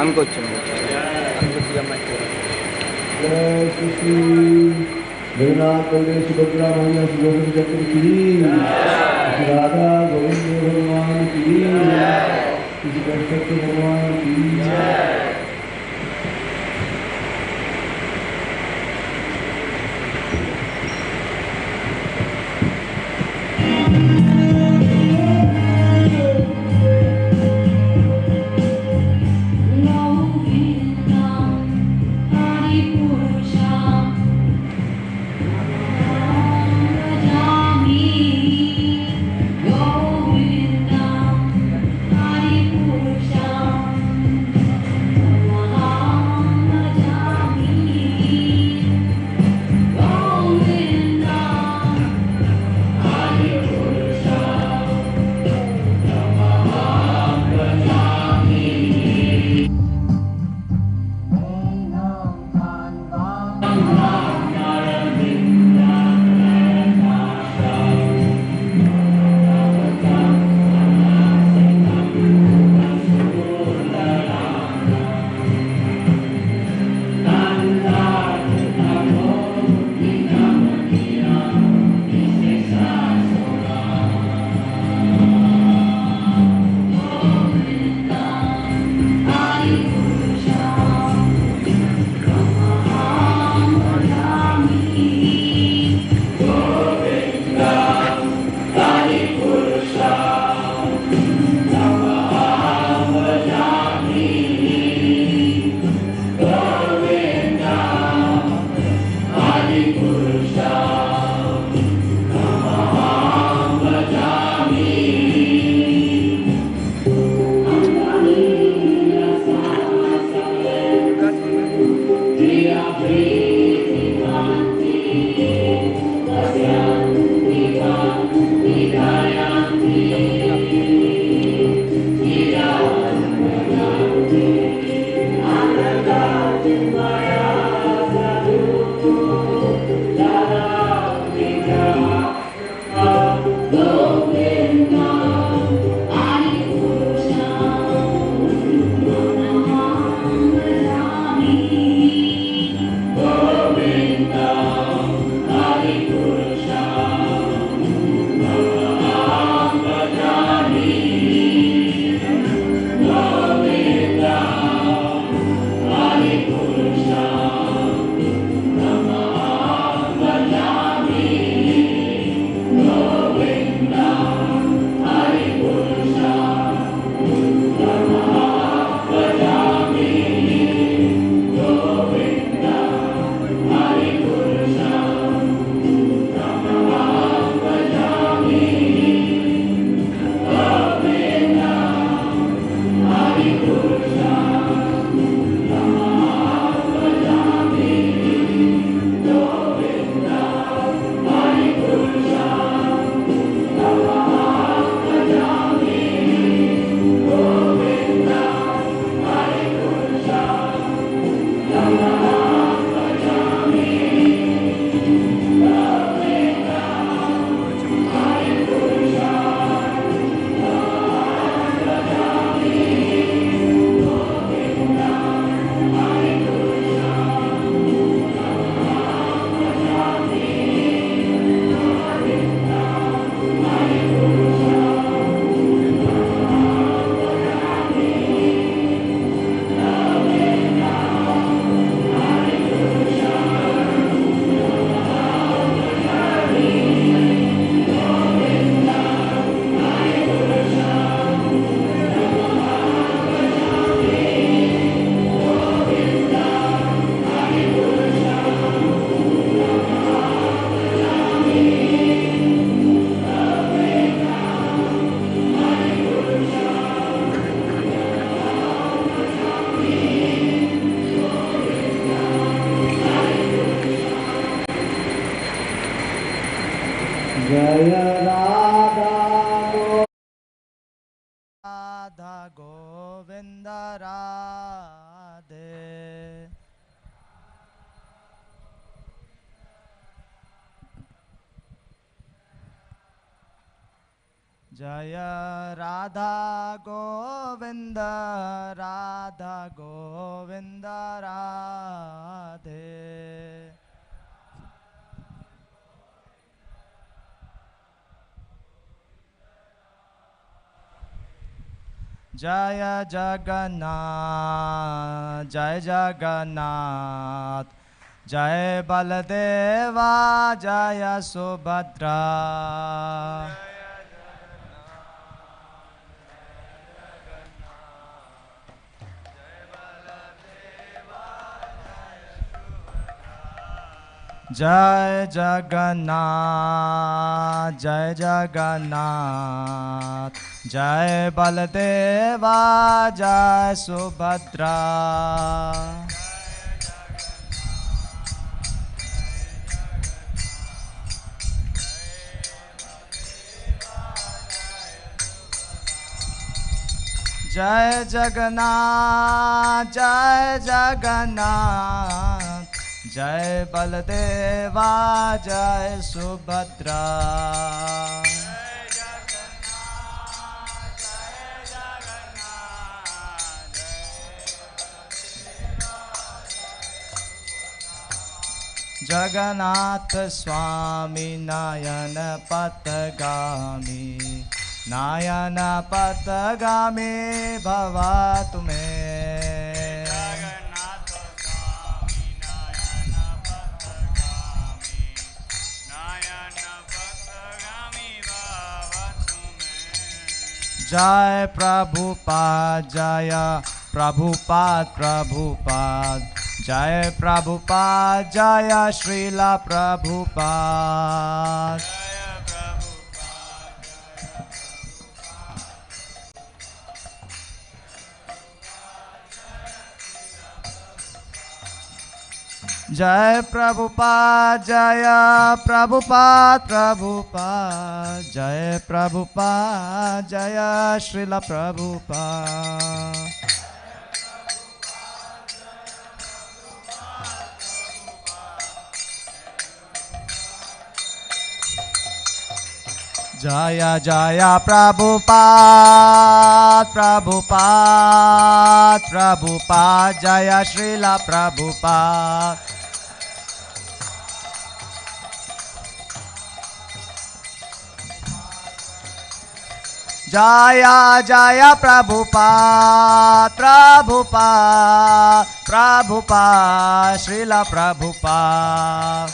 আমি করছি আমার जगन्नाथ बलदेव सुभद्रा मैया सुदर्शन चक्र की श्री राधा गोविंद भगवान की श्री कृष्ण भगवान की जय राधा गोविंद राधा गोविंद राधे। जय जगन्नाथ जय जगन्नाथ जय बलदेवा जय सुभद्रा। जय जगन्नाथ जय जगन्नाथ जय बलदेवा जय सुभद्रा। जय जगन्नाथ जय जगन्नाथ जय बलदेवा जय सुभद्रा। जगन्नाथ स्वामी नयन पथगामी नयन पथगामी भवा तुम्हें। जय प्रभुपाद जय प्रभुपाद प्रभुपाद जय प्रभुपाद जय श्रीला प्रभुपाद। जय प्रभुपाद जय प्रभुपाद प्रभुपाद जय प्रभुपाद जय श्रीला प्रभुपाद। जय जय प्रभुपाद प्रभुपाद प्रभुपाद जय श्रीला प्रभुपाद। जय जय प्रभुपाद प्रभुपाद प्रभुपाद श्रीला प्रभुपाद।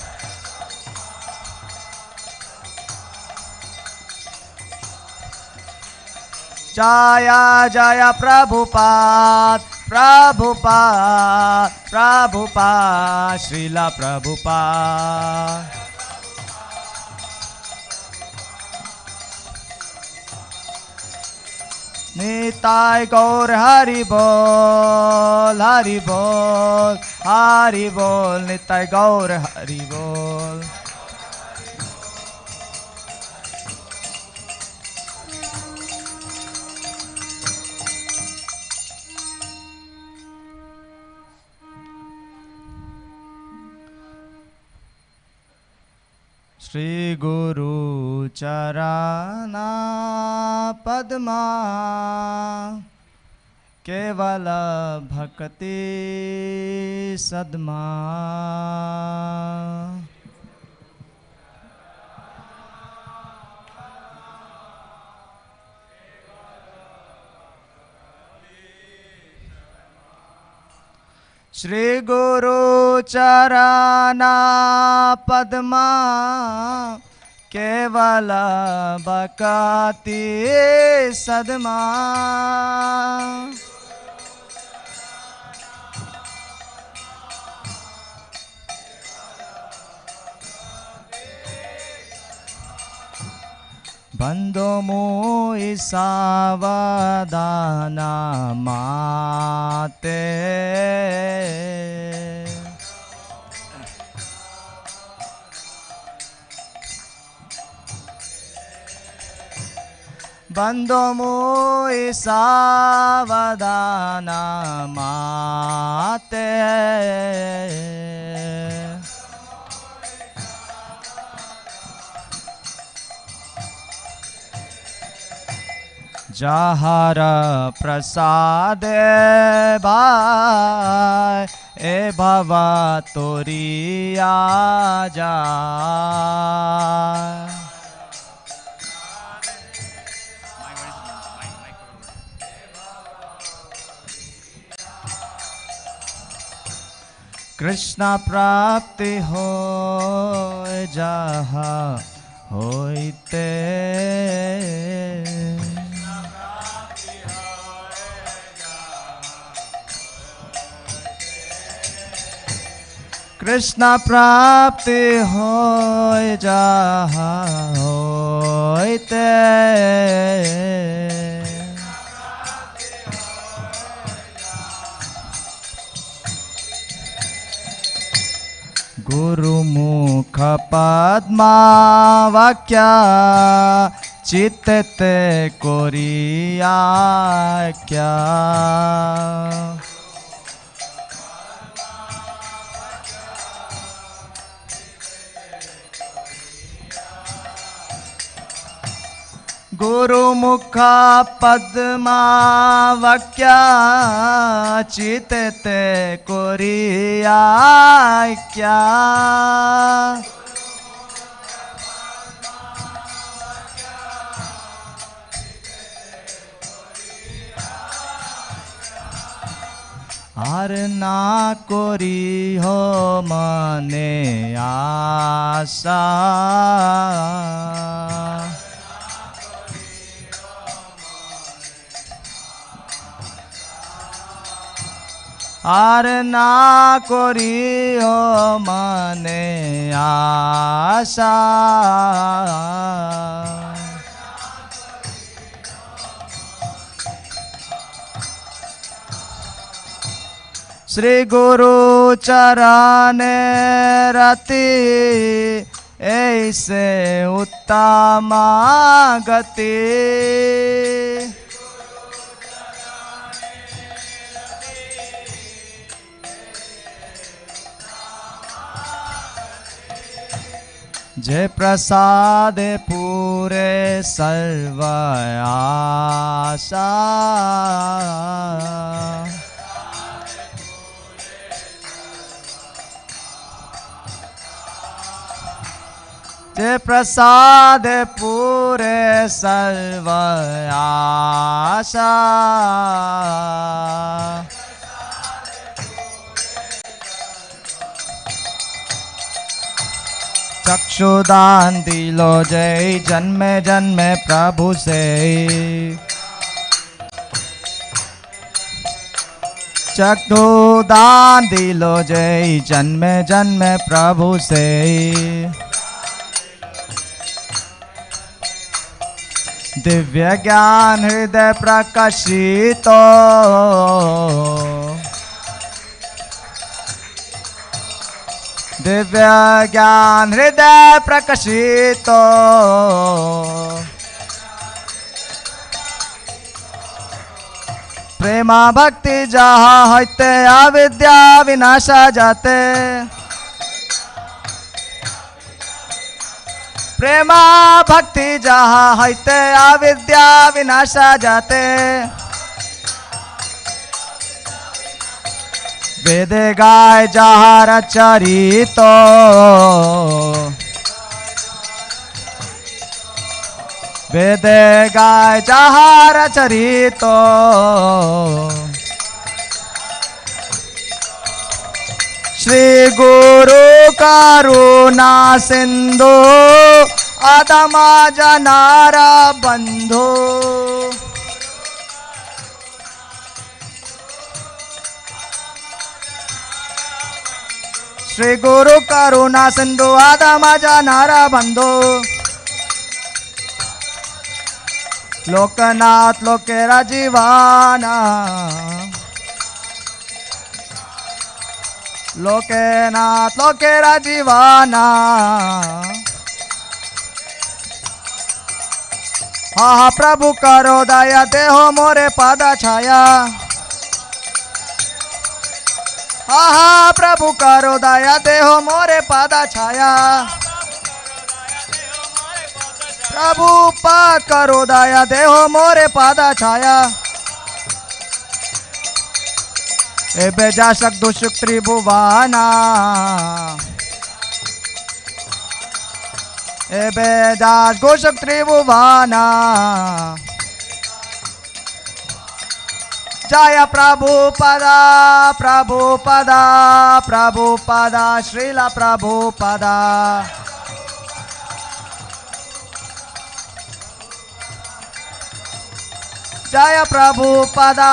जय जय प्रभुपाद प्रभुपाद प्रभुपाद श्रीला प्रभुपाद। निताय गौर हरि बोल हरि बोल हरि बोल निताय गौर हरि बोल। श्री गुरु चरणा पद्मा केवल भक्ति सद्मा। श्री गुरु चरणा पद्मा केवल भक्ति सद्मा। बंदो मोहि सावधान माते बंदो मोहि सावधान माते। যাহার প্রসাদে ভাই এ ভবা তরিয়া যায়। কৃষ্ণ প্রাপ্তি হয় যাহা হইতে কৃষ্ণ প্রাপ্তি হয় যাহা হইতে গুরুমুখ পদ্মা বাক্য চিত্তে করিয়া ক্যা গুরুমুখ পদ্মা বাক্য চিত্তে করিয়া ক্যা আর না করি হো মনে আশা আর না করিও মনে আশা শ্রী গুরু চরণে রতি ऐसे उत्तम गति जे प्रसाद पूरे सर्व आशा जे प्रसाद पूरे सर्व आशा चक्षुदान दिलो जय जन्मे जन्मे प्रभु से चक्षुदान दिलो जय जन्मे जन्मे प्रभु से दिव्य ज्ञान हृदय प्रकाशित दिव्य ज्ञान हृदय प्रकाशित प्रेमा भक्ति जहाँ होते अविद्या विनाशा जाते प्रेमा भक्ति जहाँ होते अविद्या विनाशा जाते वेद गाय जहाँ चरित वेद गाय जहाँ चरित श्री गुरु करुणा सिंधु आदमा जनारा बंधु श्री गुरु करुणा सिंधु आदमा जनारा बंधु लोकनाथ लोकेरा जीवाना लोकेनाथ लोकेरा जीवाना हा हा प्रभु करो दया देहो मोरे पादा छाया हा हा प्रभु करो दया देहो मोरे पादा छाया प्रभुपाद करो दया देहो मोरे पादा छाया ए बेजा शक दुष्क त्रिभुवाना ए बेजा घोषक त्रिभुवाना जय प्रभुपादा प्रभुपादा प्रभुपादा श्रीला प्रभुपादा जय प्रभुपादा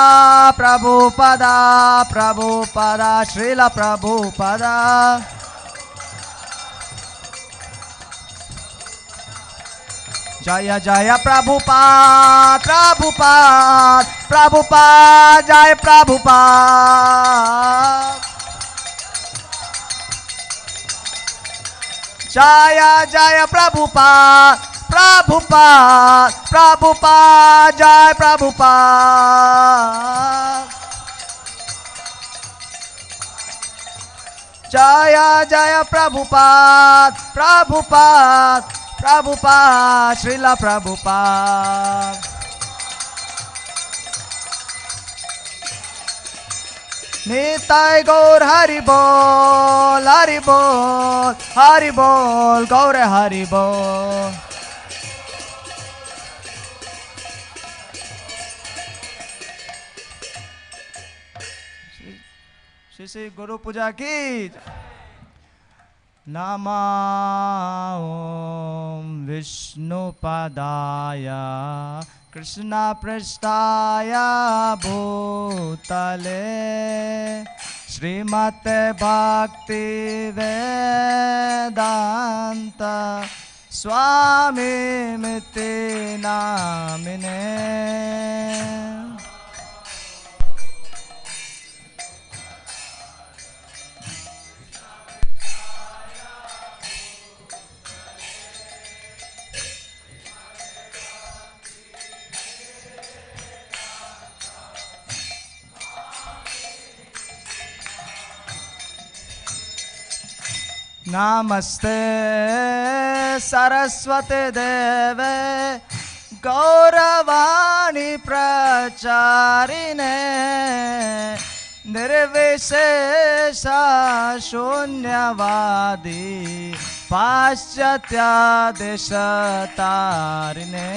प्रभुपादा प्रभुपादा श्रीला प्रभुपादा जय जय प्रभुपाद प्रभुपाद प्रभुपाद जय प्रभुपाद जय जय प्रभुपाद प्रभुपाद प्रभुपाद जय प्रभुपाद जय जय प्रभुपाद प्रभुपाद प्रभुपाद श्रीला प्रभुपाद निताय गौर हरि बोल हरि बोल हरि बोल गौर हरि बोल श्री श्री गुरु पूजा की नमो विष्णुपदाय कृष्णपृष्ठाय भूतले श्रीमद् भक्ति वेदांत स्वामिनिति नामिने नमस्ते सरस्वती देवे गौरवाणी प्रचारिणे निर्विशेष शून्यवादी पाश्चात्य देश तारिणे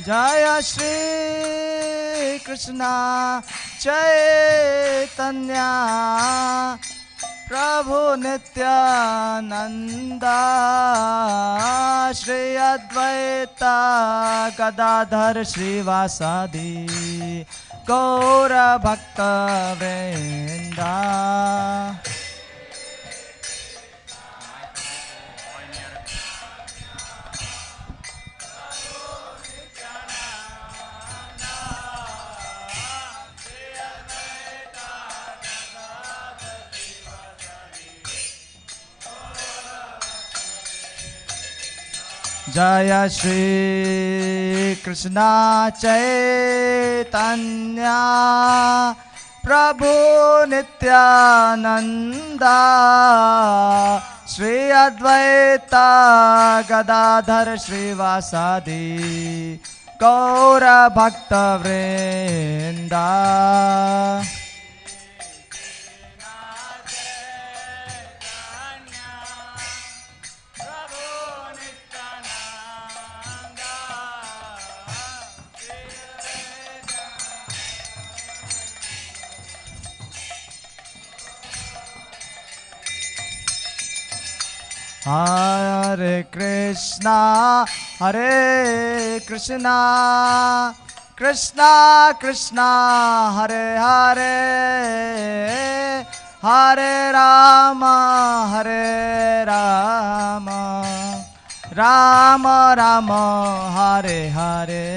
जय श्री कृष्ण चैतन्य प्रभु नित्यानंद श्री अद्वैत गदाधर श्रीवासादि गौर भक्त वृंदा जय श्री कृष्ण चैतन्य प्रभु नित्यानंद श्री अद्वैत गदाधर श्रीवासादि गौर भक्त वृंदा हरे Krishna Krishna Krishna Hare Hare Hare Ram Ram Ram Hare Hare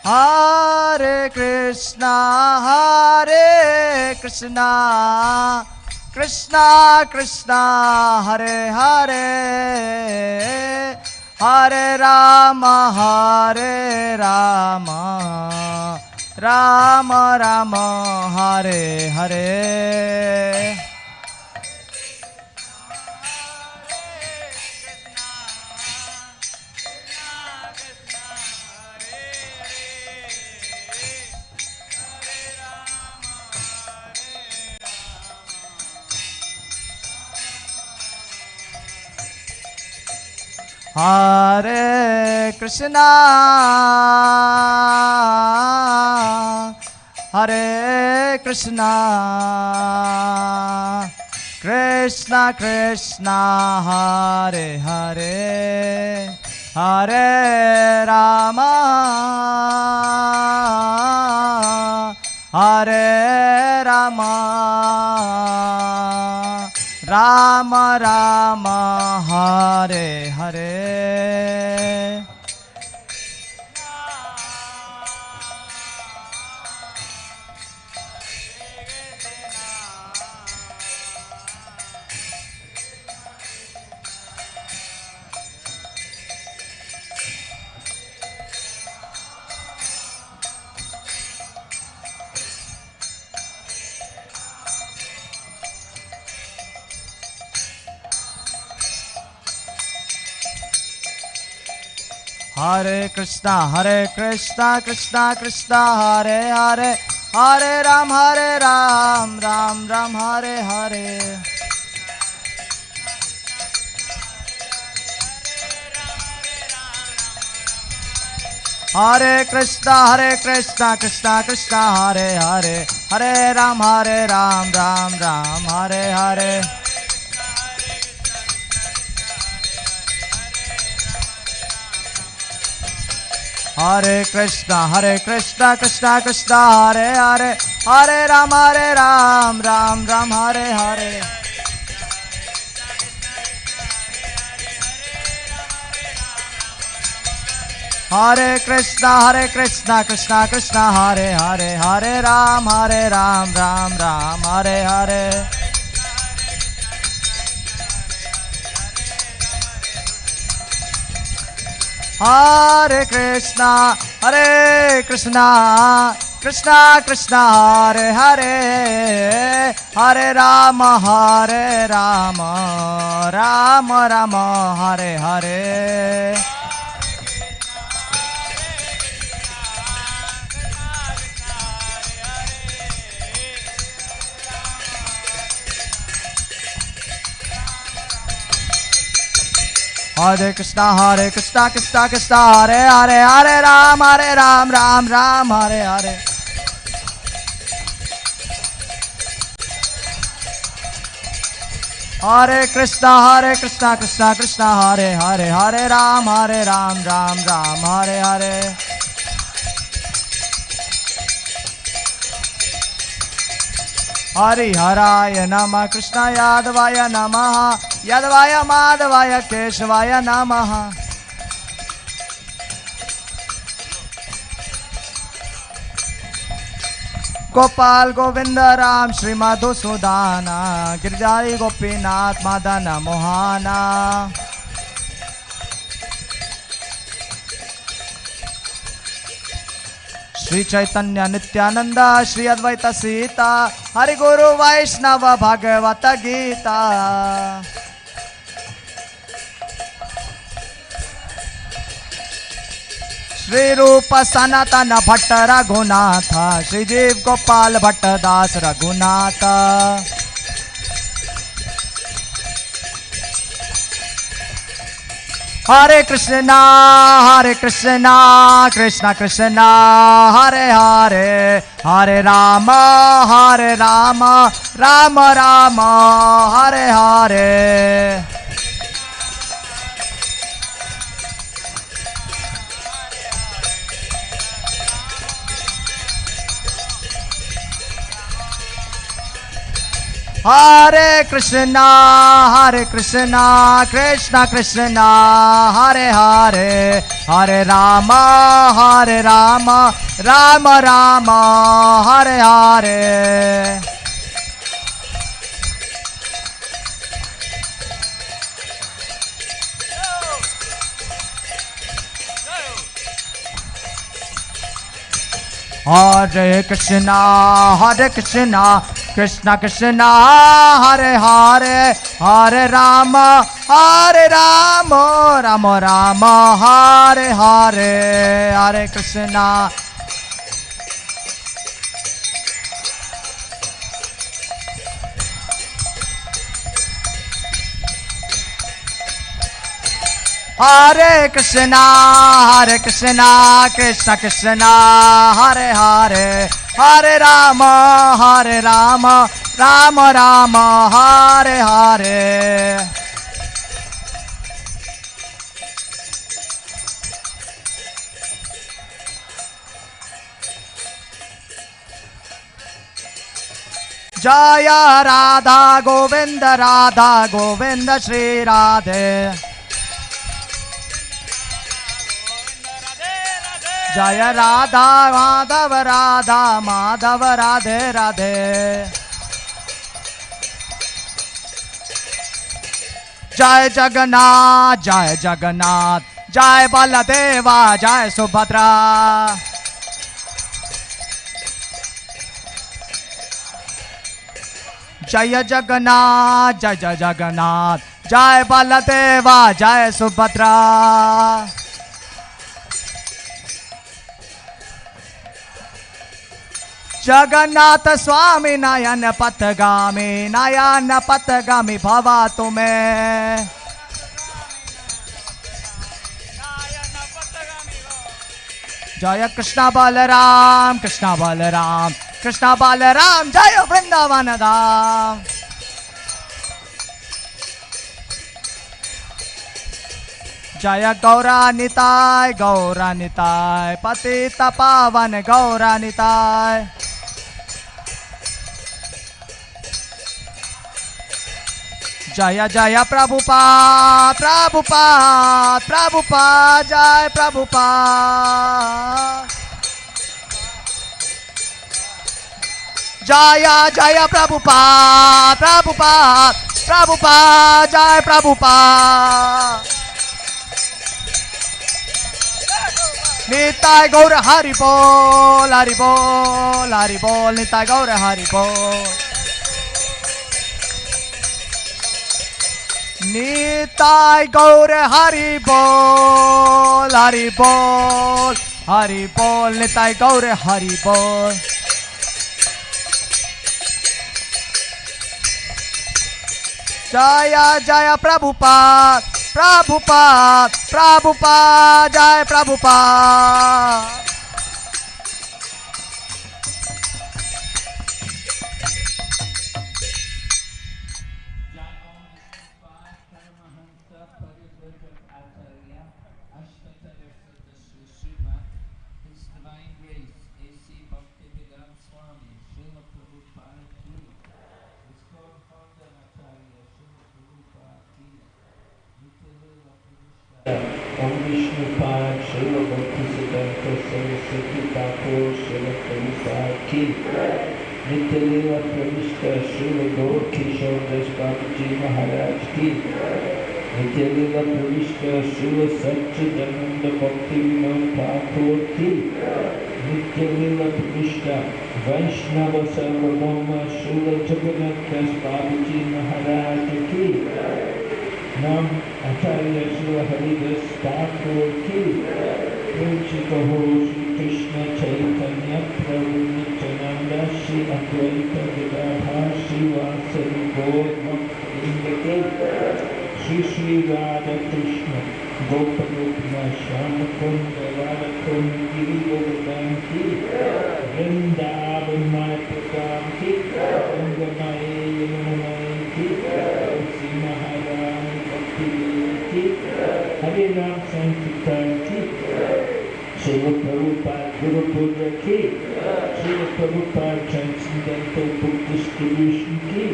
Hare Krishna, Krishna Krishna, Hare Hare, Hare Rama, Rama Rama, Hare Hare. Hare Krishna, Hare Krishna, Krishna Krishna, Hare Hare, Hare Rama, Hare Rama, Rama Rama, Hare Hare. Hare Krishna, Krishna Krishna, Hare Hare, Hare Ram, Ram Ram, Hare Hare. Hare Krishna, Krishna Krishna, Hare Hare, Hare Ram, Ram Ram, Hare Hare. Hare Krishna, Krishna Krishna, Hare Hare, Hare Ram, Ram Ram, Hare Hare. Hare Krishna, Krishna Krishna, Hare Hare, Hare Ram, Ram Hare Hare. Hare Krishna, Krishna Krishna, Hare Hare, Hare Rama, Rama Rama, Hare Hare. Hare Krishna, Krishna Krishna, Hare Hare, Hare Ram, Ram Hare Hare. Hare Krishna, Krishna Hare Hare, Hare Ram, Ram Hare Hare. Hari Haraya Namah, Krishna Yadavaya Namaha, Yadavaya Madhavaya Keshavaya Namaha. Gopal Govinda Ram Srimad Sudana, Girijai Gopinath Madana Mohana. Shri Chaitanya Nityananda, Shri Advaita Sita, Hari Guru Vaishnava Bhagavata Gita. Shri Rupa Sanatana Bhatta Raghunatha, Shri Jeev Gopal Bhatta Das Raghunatha. Hare Krishna, Krishna Krishna, Hare Hare, Hare Rama, Rama Rama, Hare Hare. Hare Krishna, Krishna Krishna, Hare Hare, Hare Rama, Rama Rama, Hare Hare. Hare Krishna, Krishna Krishna, Hare Hare, Hare Rama, Rama Rama, Hare Hare, Hare Krishna. Hare Krishna, Krishna Krishna, Hare Hare, Hare Rama, Rama Rama, Hare Hare. Jaya Radha Govinda Shri Radhe. Jaya Radha Madhava Radhe Radhe. Jai Jagannath, Jai Baladeva, Jai Subhadra. Jaya Jagannath, Jai Baladeva, Jai Subhadra. Jagannath Swami Nayana Patagami Bhava Tume. Jaya Krishna Balaram, Jaya Vrindavana Dham. Jaya Gaura Nitai, Patita Pavan Gaura Nitai. Jaya Prabhupada, Jai Prabhupada. Jaya Prabhupada, Jai Prabhupada. Nitai Gaura Haribol, Nitai Gaura Haribol. Nitai Gaura Haribol, Nitai Gaura Haribol. Jaya Prabhupada, Jai Prabhupada. His Divine Grace, A.C. Bhaktivedanta Swami, Srila Prabhupada ki, ISKCON founder Acharya Srila Prabhupada ki, Nityalila Pradishta, Om Vishnupad, Srila Bhaktisiddhanta Saraswati Thakur, Srila Prabhupada ki, Nityalila Pradishta, Srila Gaur Kishore Das Babaji Maharaj ki, Nityalila Pradishta, Srila Satchidananda Bhaktivinoda Thakur ki, Nityalila Pradishta, Vaishnava Sarvabhauma, Srila Jagannath Das Babaji Maharaj ki, Nam Acharya Srila Haridas Thakur ki, Prachita Ho Shri Krishna Chaitanya Prabhu Nityananda Shri Advaita Gadadhar Shri Vasari Gaur Bhakta ki, Shri Radha Krishna Goparupna Shyama Kunda Radha Kunda Giri Govardhan ki, Vrindavan Maya Prakam ki, Gangamaya Yamunamaya ki, Tulsi Maharani Bhakti ki, Hare Ram Sankirtan ki, Srila Prabhupada Guru Puja ki, Srila Prabhupada Transcendental Buddhist distribution ki,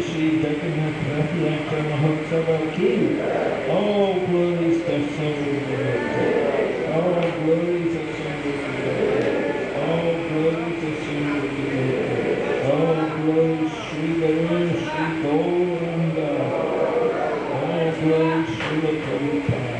Sri Jagannath Rathayatra Mahotsava ki, all glories to Srimad, all glories to Srimad, all glories to Srimad, all glories Sri Guru, Sri Gauranga, all glories Srila Prabhupada.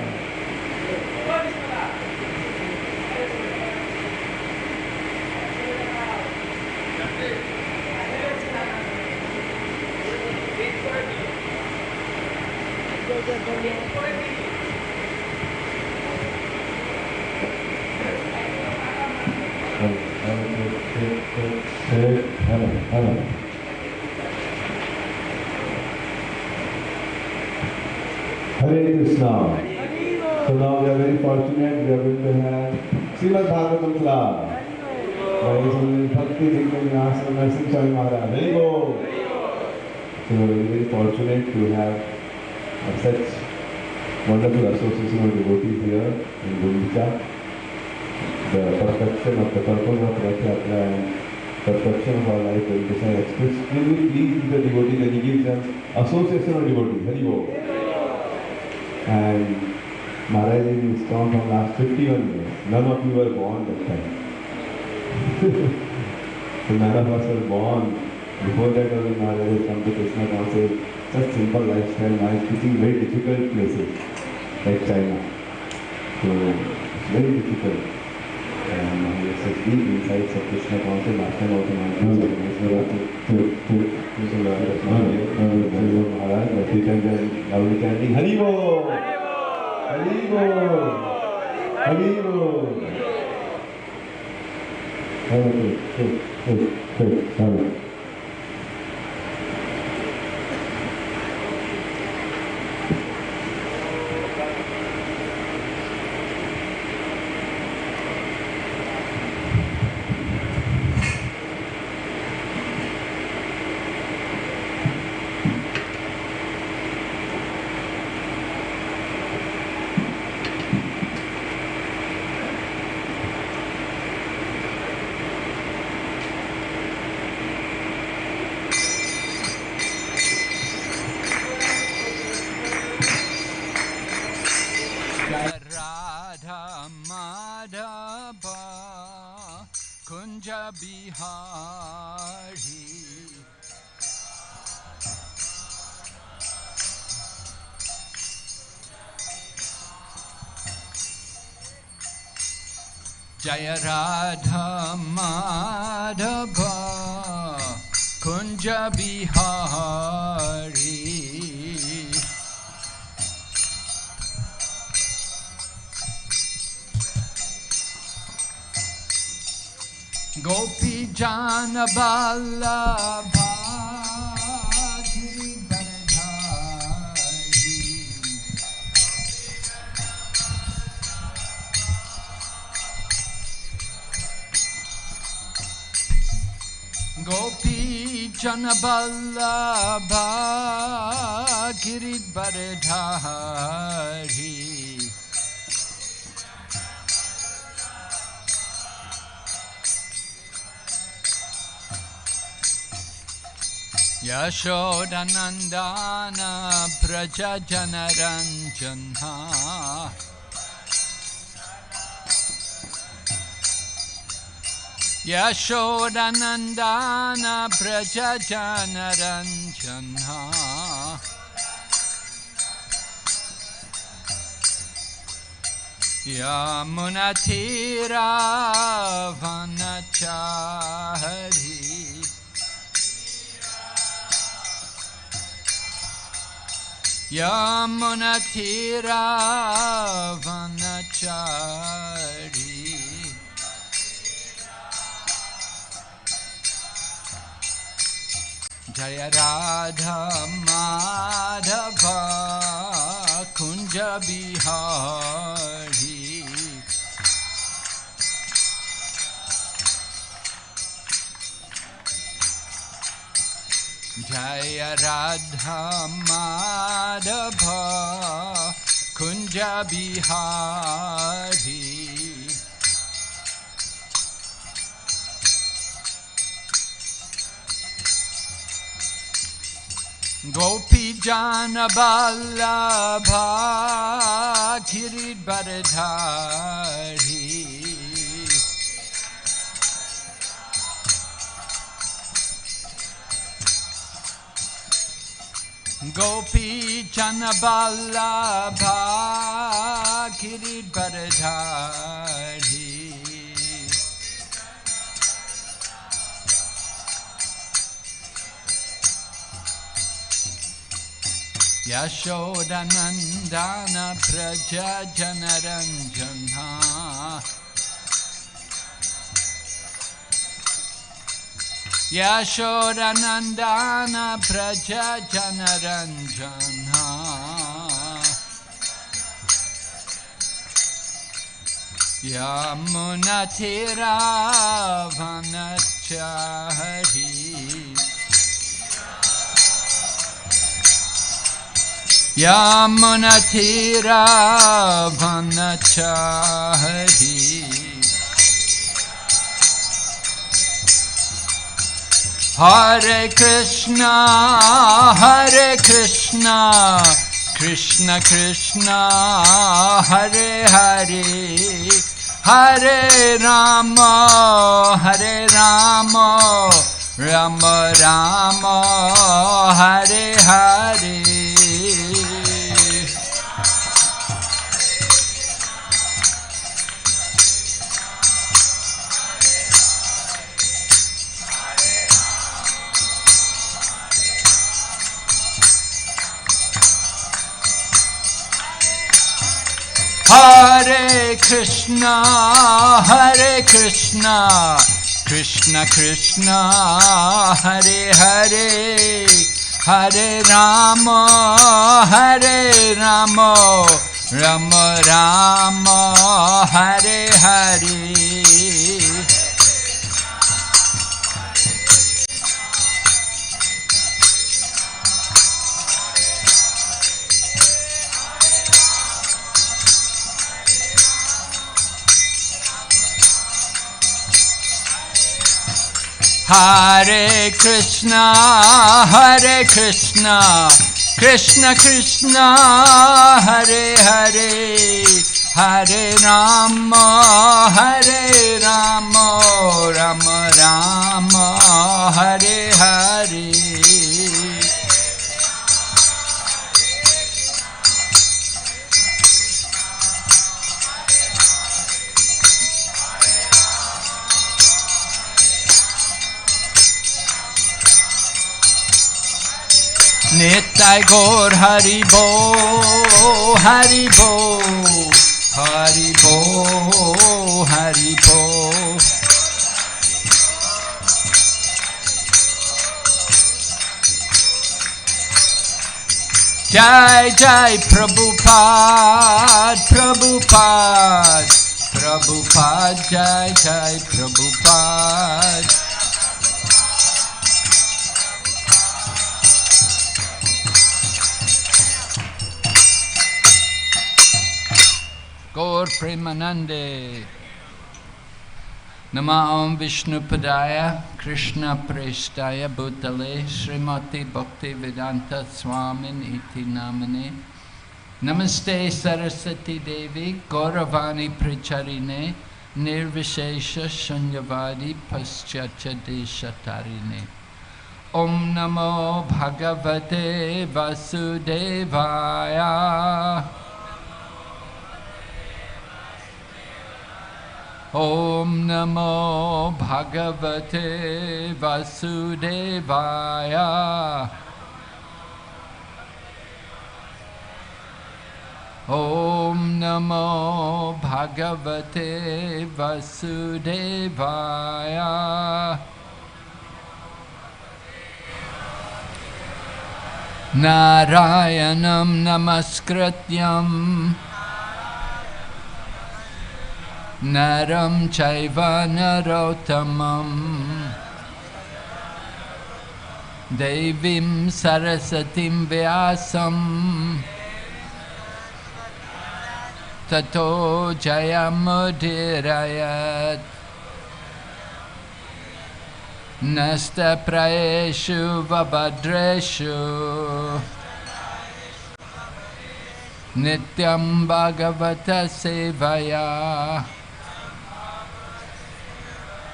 Hare Krishna. So now we are very fortunate, we are going to have Srimad Bhagavatam class. By His Bhakti Jnana Narsingh Swami Maharaj. Hare Bo. So we are very fortunate to have such wonderful association of devotees here in Gundicha. The perfection of the purpose of Rathayatra and perfection of our life in Krishna expressed. Really pleased with the devotees and he gives them association of devotees. Hare Bo. And Maharaj is ISKCON from last 51 years. None of you were born that time. So none of us were born. Before that also Maharaj had come to Krishna conscious. Such simple lifestyle. Now is teaching very difficult places like China. So it's very difficult. And he has such deep insights of Krishna conscious. Last time also Maharaj, but he can then loudly chanting Hari Bo! Hari Bo! Hari Bo! Good. Kunja Bihari Jaya Radha Madhava Kunja Bihari Gopi Jana Vallabha Gopi Jana Vallabha Giridharidhari Yashodanandana Praja Janaranjana Yashodanandana Praja Janaranjana Yamunatira Vanachari Yamunatira Vanachari Jaya Radha Madhava Kunja Bihari Jaya Radha Madhava Kunja Bihari Gopi Jana Vallabha Giridharadhari Gopi Jana Vallabha Giridharadhari Yashodanandana Praja Janaranjana Yashodanandana Praja Janaranjana Yamunatira Vanachari Yamunatira Vanachari Hare Krishna, Krishna Krishna, Hare Hare, Hare Rama, Rama Rama, Hare Hare. Hare Krishna, Krishna Krishna, Hare Hare, Hare Rama, Rama Rama, Hare Hare. Hare Krishna, Krishna Krishna, Hare Hare, Hare Rama, Rama Rama, Hare Hare. Nitai Gaur Hari Bo, Hari Bo, Hari Bo, Hari Bo. Jai Jai Prabhupada, Prabhupada, Jai Jai Prabhupada. Gaur Premanande. Nama Om Vishnu Padaya Krishna Prestaya Bhutale Srimati Bhakti Vedanta Swamin Iti Namane Namaste Saraswati Devi Gauravani Pricharine Nirvishesha Shunyavadi Paschatya Deshatarine Om Namo Bhagavate Vasudevaya Om Namo Bhagavate Vasudevaya Om Namo Bhagavate Vasudevaya Narayanam Namaskrityam Naram Chaiva Narottamam Devim Sarasatim Vyasam Tato Jayamudirayat Nasta praeshu vabhadreshu Nityam Bhagavata Sevaya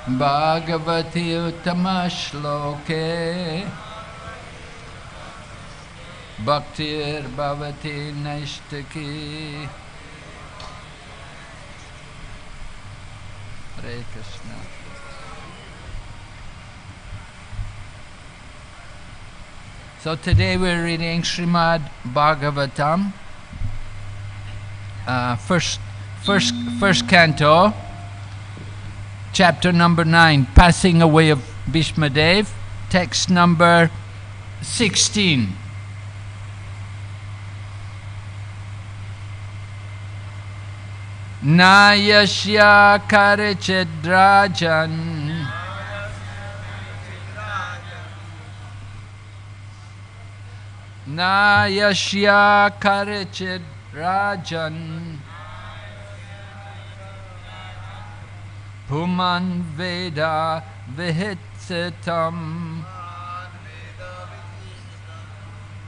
Bhagavati Uttama Shloke Bhaktir Bhavati Naishtaki. Hare Krishna. So today we're reading Srimad Bhagavatam, first canto, chapter number 9, Passing Away of Bhishma Dev, text number 16. Na yashya karichidrajan Na yashya karichidrajan Puman Veda Vihitsitam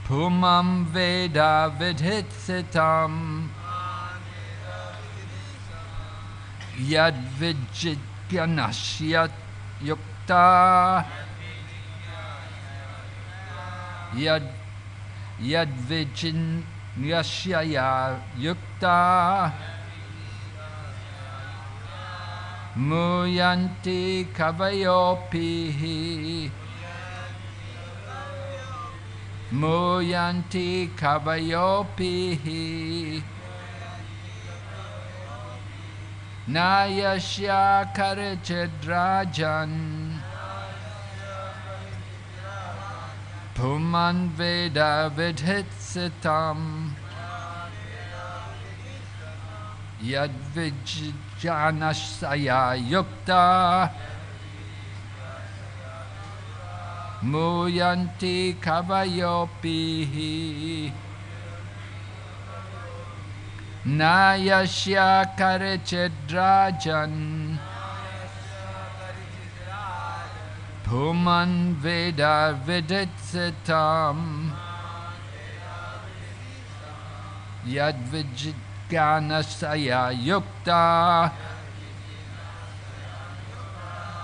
Pumam Veda Vidhitsitam Yad Vijityanashyat Yukta Yad Vijityanashyaya Yukta Muyanti Kavayopihi Muyanti Kavayopihi Nayashya Karichidrajan Puman Veda Vidhitsitam Yad Vijjanasaya Yukta Muyanti Kavayopihi Nayashya Karichidrajan Puman Veda Viditsitam Yad Vijitganasaya Yukta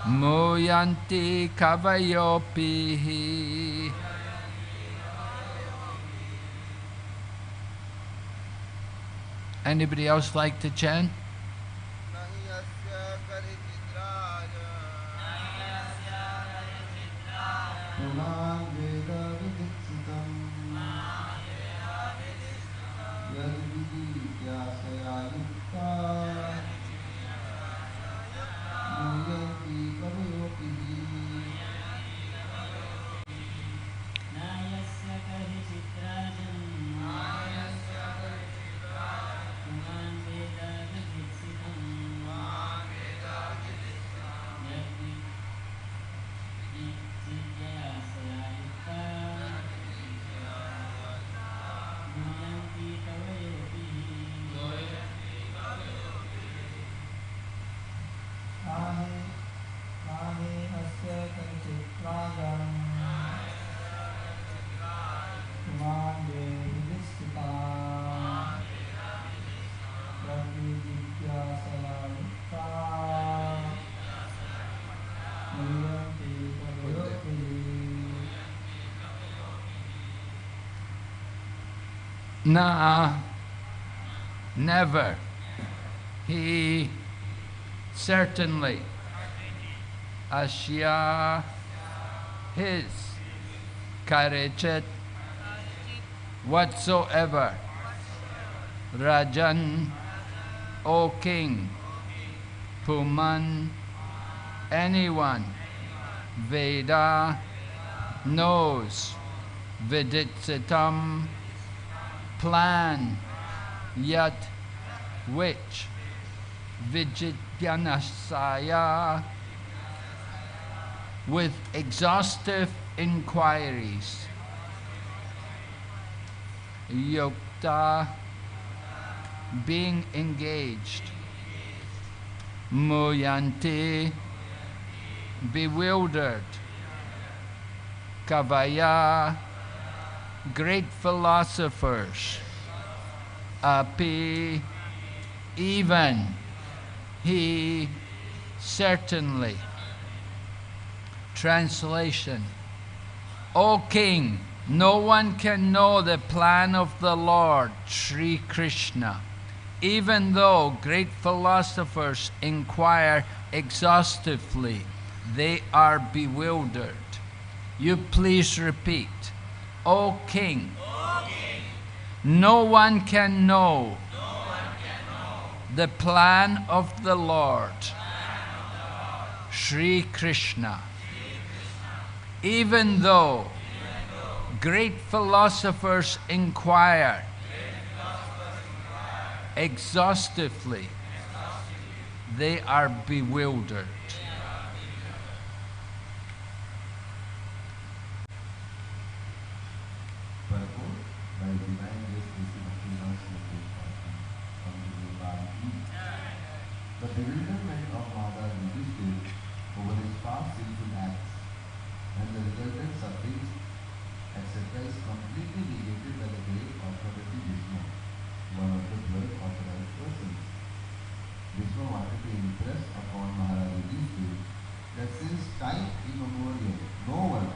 Muyanti Kavayopihi. Anybody else like to chant? Nah, never. He certainly, Ashya, his, Karichit, whatsoever, Rajan, O king, Puman, anyone, Veda, knows, Viditsitam, plan, yet which, Vijityanasaya, with exhaustive inquiries, Yukta, being engaged, Muyanti, bewildered, Kavaya, great philosophers, api, even, he, certainly. Translation: O King, no one can know the plan of the Lord, Sri Krishna, even though great philosophers inquire exhaustively. They are bewildered. You please repeat. O King, no one can know the plan of the Lord, Sri Krishna, even though great philosophers inquire exhaustively, they are bewildered. The bewilderment of Mother Yudhishthira over his past sinful acts and the resultant sufferings, etc., is completely negated by the great authority Vishnu, one of the 12 authorized persons. Vishnu wanted to impress upon Maharaj Yudhishthira that since time immemorial, no one,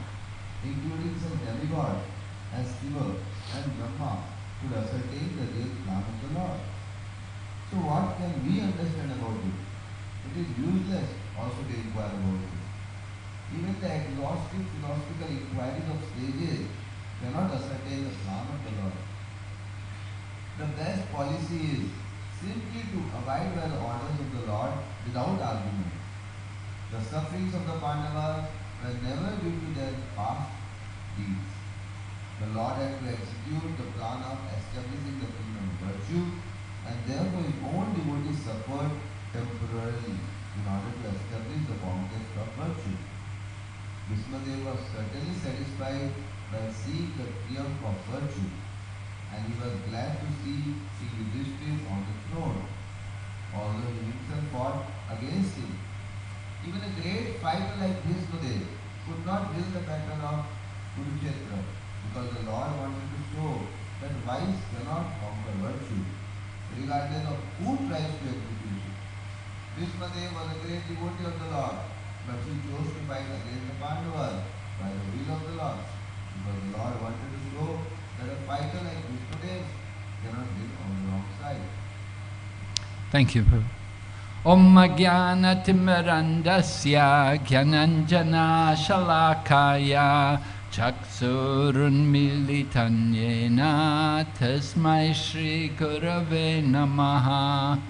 including some demigod as Shiva and Brahma, could ascertain the real plan of the Lord. So what can we understand about it? It is useless also to inquire about it. Even the exhaustive philosophical inquiries of sages cannot ascertain the plan of the Lord. The best policy is simply to abide by the orders of the Lord without argument. The sufferings of the Pandavas were never due to their past deeds. The Lord had to execute the plan of establishing the kingdom of virtue, and therefore his own devotees suffered temporarily in order to establish the conquest of virtue. Vishnudev was certainly satisfied by seeing the triumph of virtue, and he was glad to see King Yudhishthira on the throne, although he himself fought against him. Even a great fighter like Vishnudev could not win the battle of Kurukshetra, because the Lord wanted to show that vice cannot conquer virtue, regardless of who tries to execute it. Vishnudev was a great devotee of the Lord, but he chose to fight against the Pandavas by the will of the Lord, because the Lord wanted to show that a fighter like Vishnudev cannot win on the wrong side. Thank you, Prabhu. Om Jnana Timirandasya Jnananjana Shalakaya Chaksurunmilitanyena Tasmai Shri Gurave Namaha.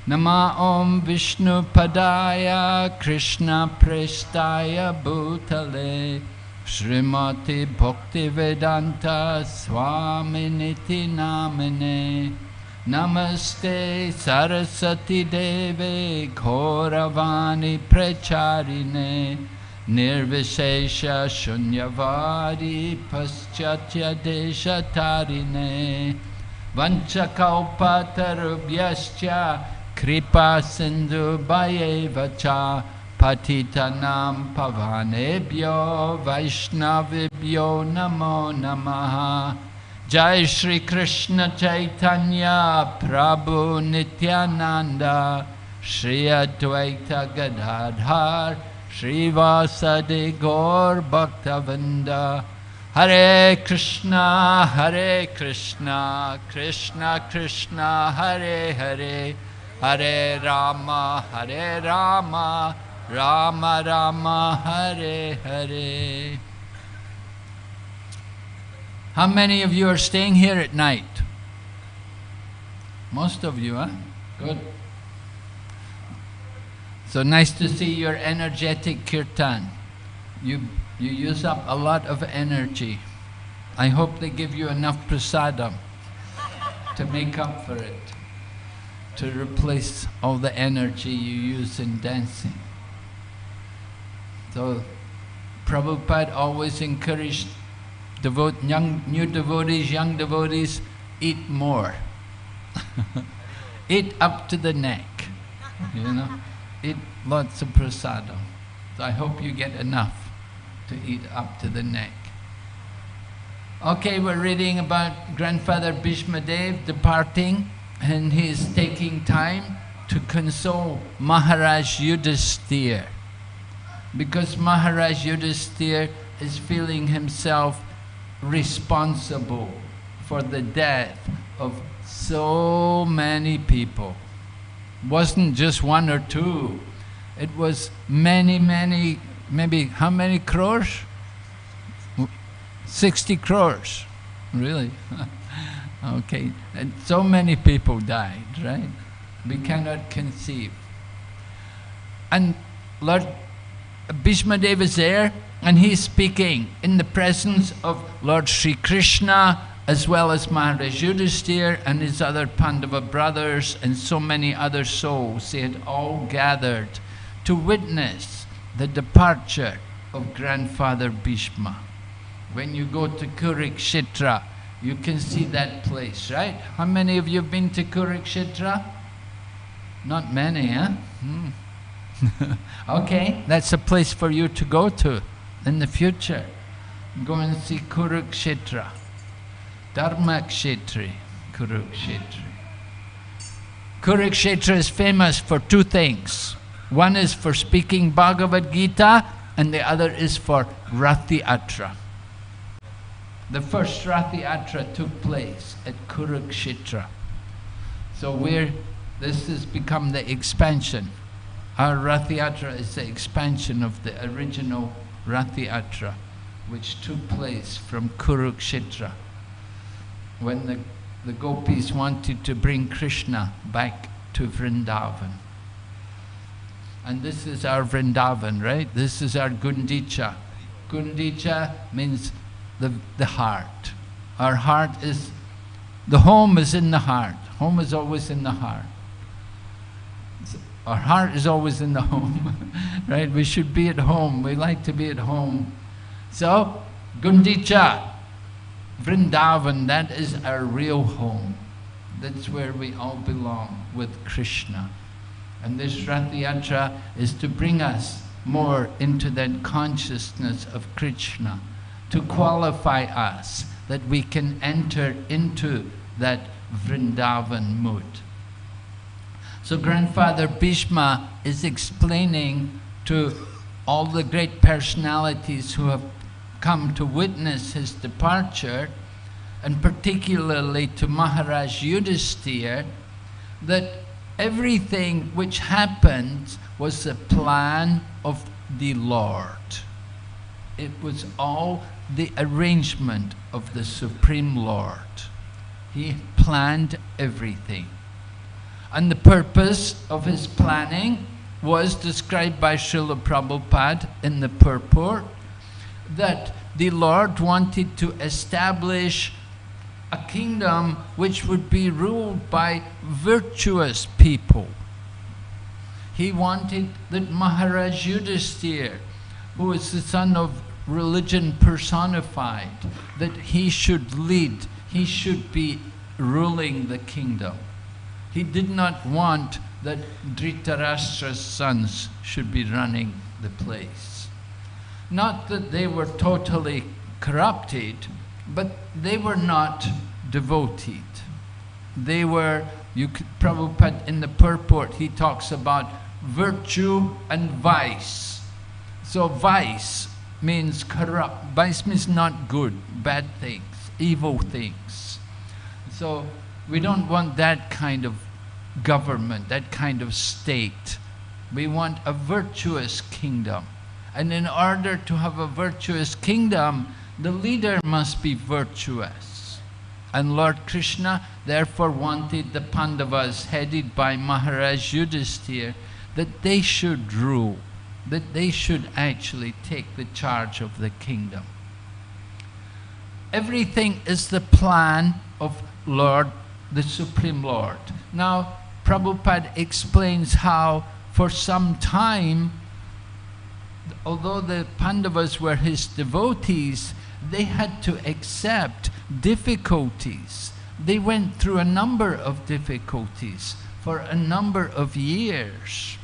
Nama Om Vishnu Padaya Krishna Prestaya Bhutale Srimati Bhaktivedanta Swaminiti Namine. Namaste Saraswati Deve Ghoravani Pracharine Nirvishesha Shunyavadi Paschatya Deshatarine Vanchakalpatarubhyascha Kripa Sindhu Bhayevacha Patitanam Pavanebhyo Vaishnavibhyo Namo Namaha. Jai Shri Krishna Chaitanya Prabhu Nityananda Shri Advaita Gadadhar Shri Vasadi Gaur Bhaktavinda. Hare Krishna Krishna Krishna Hare Hare Hare Rama Rama Rama Hare Hare. How many of you are staying here at night? Most of you, huh? Good. So nice to see your energetic kirtan. You use up a lot of energy. I hope they give you enough prasadam to make up for it, to replace all the energy you use in dancing. So Prabhupada always encouraged new devotees, young devotees, eat more. Eat up to the neck, you know. Eat lots of prasadam. So I hope you get enough. to eat up to the neck. Okay, we're reading about Grandfather Bhishma Dev departing, and he's taking time to console Maharaj Yudhisthira, because Maharaj Yudhisthira is feeling himself responsible for the death of so many people. Wasn't just one or two, it was many, maybe how many crores? 60 crores, really? Okay, and so many people died, right? We cannot conceive. And Lord Bhishma Dev is there, and he's speaking in the presence of Lord Sri Krishna, as well as Maharaj Yudhisthira and his other Pandava brothers, and so many other souls. They had all gathered to witness the departure of Grandfather Bhishma. When you go to Kurukshetra, you can see that place, right? How many of you have been to Kurukshetra? Not many, huh? Okay, that's a place for you to go to in the future. Go and see Kurukshetra. Dharmakshetri, Kurukshetra. Kurukshetra is famous for two things. One is for speaking Bhagavad Gita, and the other is for Rathayatra. The first Rathayatra took place at Kurukshetra. So this has become the expansion. Our Rathayatra is the expansion of the original Rathayatra, which took place from Kurukshetra, when the gopis wanted to bring Krishna back to Vrindavan. And this is our Vrindavan, right? This is our Gundicha. Gundicha means the heart. Our heart is, the home is in the heart. Home is always in the heart. Our heart is always in the home, right? We should be at home. We like to be at home. So, Gundicha, Vrindavan, that is our real home. That's where we all belong with Krishna. And this Rathayatra is to bring us more into that consciousness of Krishna, to qualify us that we can enter into that Vrindavan mood. So Grandfather Bhishma is explaining to all the great personalities who have come to witness his departure, and particularly to Maharaj Yudhisthira, that everything which happened was the plan of the Lord. It was all the arrangement of the Supreme Lord. He planned everything. And the purpose of his planning was described by Srila Prabhupada in the purport, that the Lord wanted to establish a kingdom which would be ruled by virtuous people. He wanted that Maharaj Yudhisthira, who is the son of religion personified, that he should lead, he should be ruling the kingdom. He did not want that Dhritarashtra's sons should be running the place. Not that they were totally corrupted, but they were not devoted. They were, Prabhupada in the purport, he talks about virtue and vice. So vice means corrupt. Vice means not good, bad things, evil things. So we don't want that kind of government, that kind of state. We want a virtuous kingdom. And in order to have a virtuous kingdom, the leader must be virtuous. And Lord Krishna therefore wanted the Pandavas, headed by Maharaj Yudhisthira, that they should rule, that they should actually take the charge of the kingdom. Everything is the plan of Lord, the Supreme Lord. Now, Prabhupada explains how for some time, although the Pandavas were his devotees, they had to accept difficulties. They went through a number of difficulties for a number of years.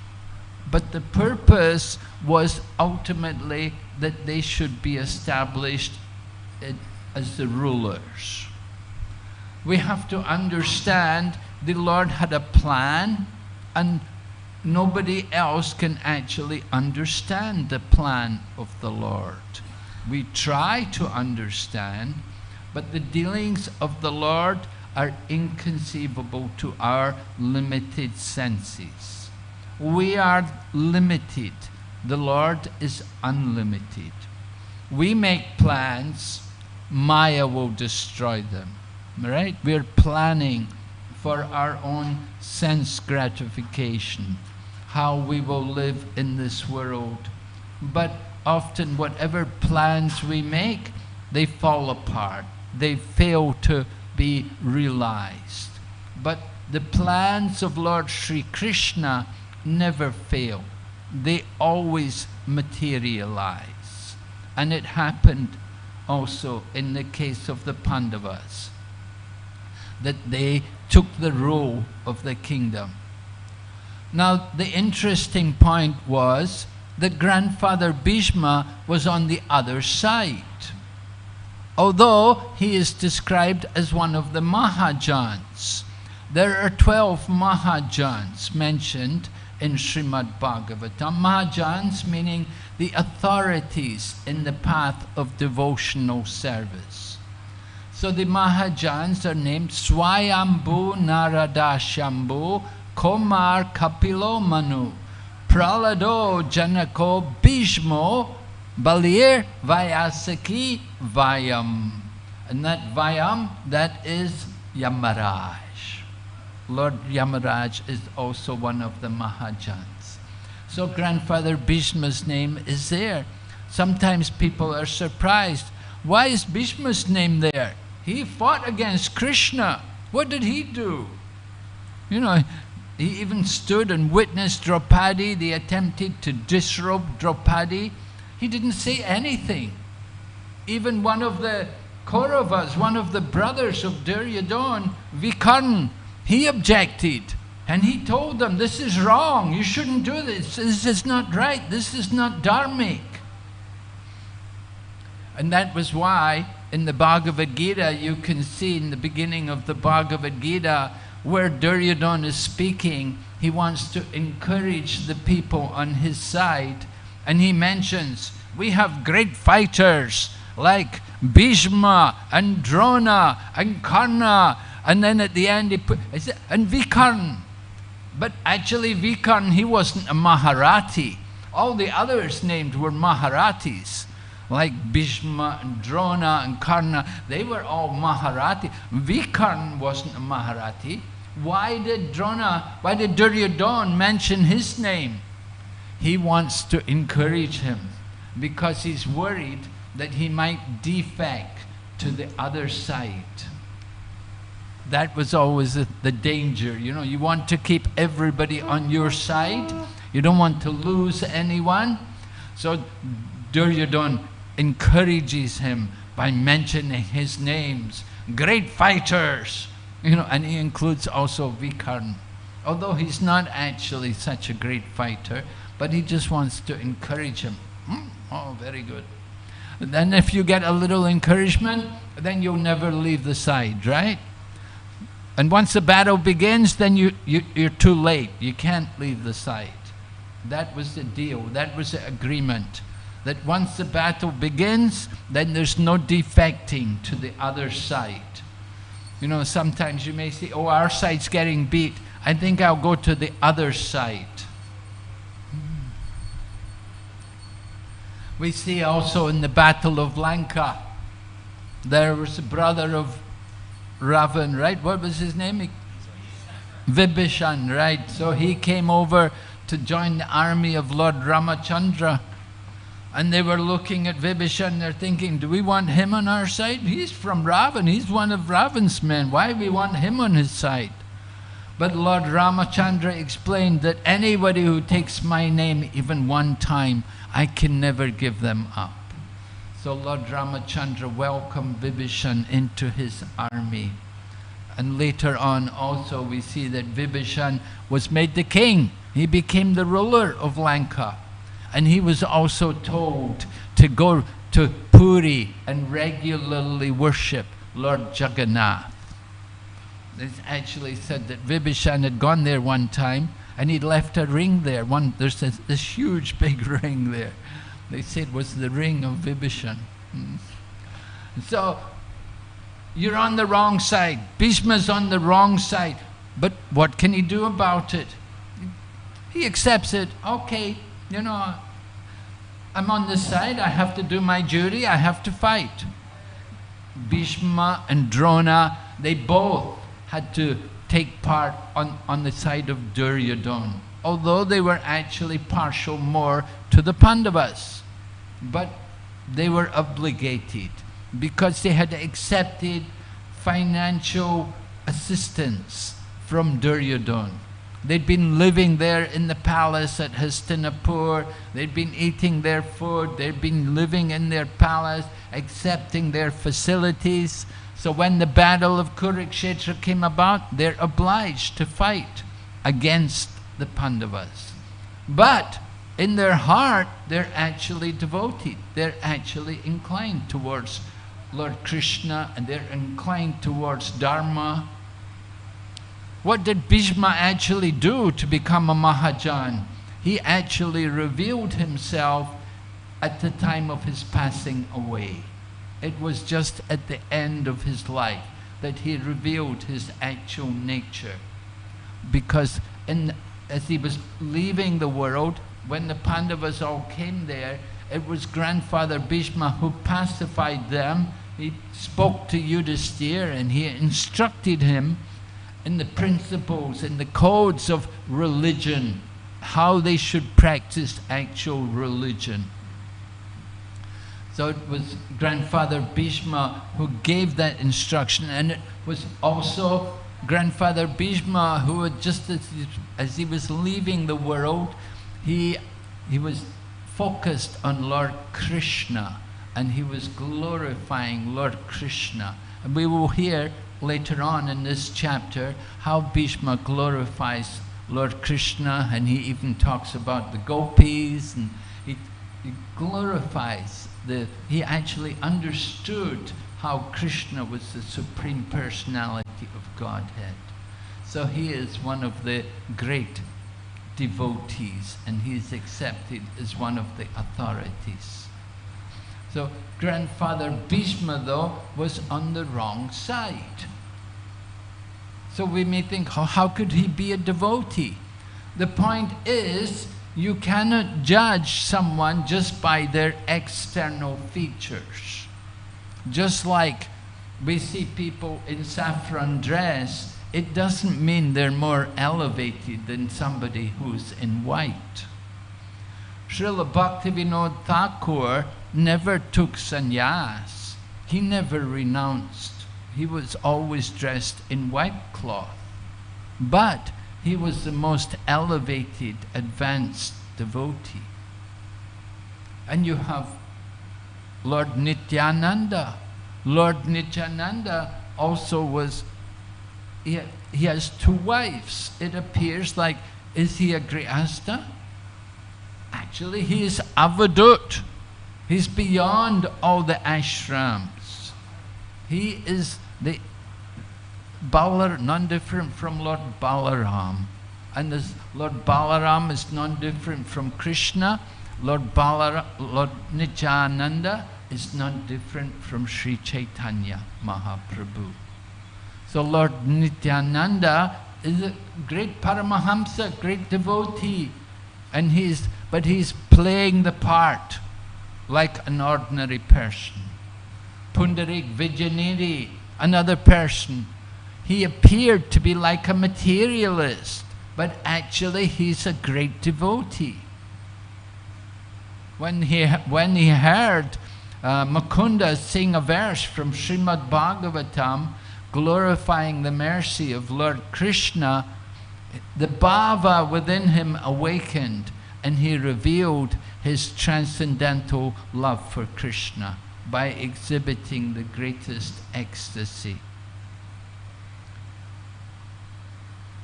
But the purpose was ultimately that they should be established as the rulers. We have to understand the Lord had a plan, and nobody else can actually understand the plan of the Lord. We try to understand, but the dealings of the Lord are inconceivable to our limited senses. We are limited. The Lord is unlimited. We make plans, Maya will destroy them. Right? We're planning for our own sense gratification, how we will live in this world. But often whatever plans we make, they fall apart. They fail to be realized. But the plans of Lord Sri Krishna never fail. They always materialize. And it happened also in the case of the Pandavas, that they took the role of the kingdom. Now, the interesting point was that grandfather Bhishma was on the other side. Although he is described as one of the Mahajans. There are 12 Mahajans mentioned in Srimad Bhagavatam. Mahajans meaning the authorities in the path of devotional service. So the Mahajans are named Swayambhu Narada Shambhu Komar Kapilo Manu Pralado Janako Bhishmo Balir Vyasaki Vayam. And that Vayam, that is Yamaraj. Lord Yamaraj is also one of the Mahajans. So grandfather Bhishma's name is there. Sometimes people are surprised. Why is Bhishma's name there? He fought against Krishna. What did he do? You know, he even stood and witnessed Draupadi. They attempted to disrobe Draupadi. He didn't say anything. Even one of the Kauravas, one of the brothers of Duryodhana, Vikarna, he objected. And he told them, this is wrong. You shouldn't do this. This is not right. This is not dharmic. And that was why in the Bhagavad Gita, you can see in the beginning of the Bhagavad Gita, where Duryodhana is speaking, he wants to encourage the people on his side. And he mentions, we have great fighters like Bhishma and Drona and Karna. And then at the end he put, and Vikarna. But actually Vikarna, he wasn't a Maharati. All the others named were Maharatis. Like Bhishma and Drona and Karna, they were all Maharati. Vikarna wasn't a Maharati. Why did Duryodhana mention his name? He wants to encourage him because he's worried that he might defect to the other side. That was always the danger. You know, you want to keep everybody on your side. You don't want to lose anyone. So Duryodhana encourages him by mentioning his names. Great fighters. You know, and he includes also Vikarna. Although he's not actually such a great fighter, but he just wants to encourage him. Oh, very good. Then if you get a little encouragement, then you'll never leave the side, right? And once the battle begins, then you're too late. You can't leave the side. That was the deal. That was the agreement. That once the battle begins, then there's no defecting to the other side. You know, sometimes you may say, oh, our side's getting beat. I think I'll go to the other side. We see also in the Battle of Lanka, there was a brother of Ravan, right? What was his name? Vibhishan, right? So he came over to join the army of Lord Ramachandra. And they were looking at Vibhishan, they're thinking, do we want him on our side? He's from Ravan, he's one of Ravan's men. Why do we want him on his side? But Lord Ramachandra explained that anybody who takes my name even one time, I can never give them up. So Lord Ramachandra welcomed Vibhishan into his army. And later on also we see that Vibhishan was made the king. He became the ruler of Lanka. And he was also told to to go to Puri and regularly worship Lord Jagannath. It's actually said that Vibhishan had gone there one time and he'd left a ring there. There's this huge big ring there. They said it was the ring of Vibhishan. So you're on the wrong side. Bhishma's on the wrong side. But what can he do about it? He accepts it. Okay, you know, I'm on this side. I have to do my duty. I have to fight. Bhishma and Drona, they both had to take part on the side of Duryodhana, although they were actually partial more to the Pandavas. But they were obligated because they had accepted financial assistance from Duryodhana. They'd been living there in the palace at Hastinapur, they'd been eating their food, they'd been living in their palace, accepting their facilities. So when the battle of Kurukshetra came about, they're obliged to fight against the Pandavas. But in their heart, they're actually devoted. They're actually inclined towards Lord Krishna, and they're inclined towards Dharma. What did Bhishma actually do to become a Mahajan? He actually revealed himself at the time of his passing away. It was just at the end of his life that he revealed his actual nature. Because as he was leaving the world, when the Pandavas all came there, it was grandfather Bhishma who pacified them. He spoke to Yudhisthira and he instructed him in the principles and the codes of religion, how they should practice actual religion. So it was grandfather Bhishma who gave that instruction, and it was also grandfather Bhishma who had just as he was leaving the world, he was focused on Lord Krishna, and he was glorifying Lord Krishna. And we will hear later on in this chapter how Bhishma glorifies Lord Krishna, and he even talks about the gopis, and he glorifies he actually understood how Krishna was the Supreme Personality of Godhead. So he is one of the great devotees, and he is accepted as one of the authorities. So grandfather Bhishma, though, was on the wrong side. So we may think, how could he be a devotee? The point is, you cannot judge someone just by their external features. Just like we see people in saffron dress, it doesn't mean they're more elevated than somebody who's in white. Srila Bhaktivinoda Thakur never took sannyas. He never renounced. He was always dressed in white cloth. But he was the most elevated, advanced devotee. And you have Lord Nityananda. Lord Nityananda also was, he has two wives. It appears like, is he a Grihastha? Actually, he is avadut. He's beyond all the ashrams. He is the non-different from Lord Balaram. And this Lord Balaram is non-different from Krishna. Lord Nityananda is non-different from Sri Chaitanya Mahaprabhu. So Lord Nityananda is a great Paramahamsa, great devotee. And he's playing the part like an ordinary person. Pundarik Vijayanidhi, another person. He appeared to be like a materialist, but actually he's a great devotee. When he heard Mukunda sing a verse from Srimad Bhagavatam glorifying the mercy of Lord Krishna, the bhava within him awakened, and he revealed his transcendental love for Krishna by exhibiting the greatest ecstasy.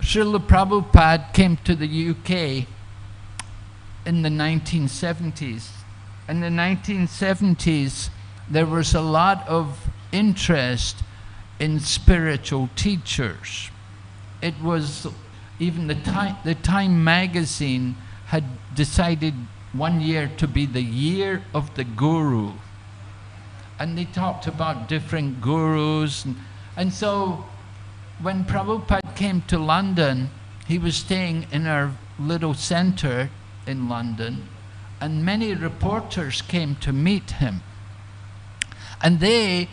Srila Prabhupada came to the UK in the 1970s, in the 1970s, there was a lot of interest in spiritual teachers. It was even the Time magazine had decided one year to be the year of the guru. And they talked about different gurus. And so when Prabhupada came to London, he was staying in our little center in London, and many reporters came to meet him. And they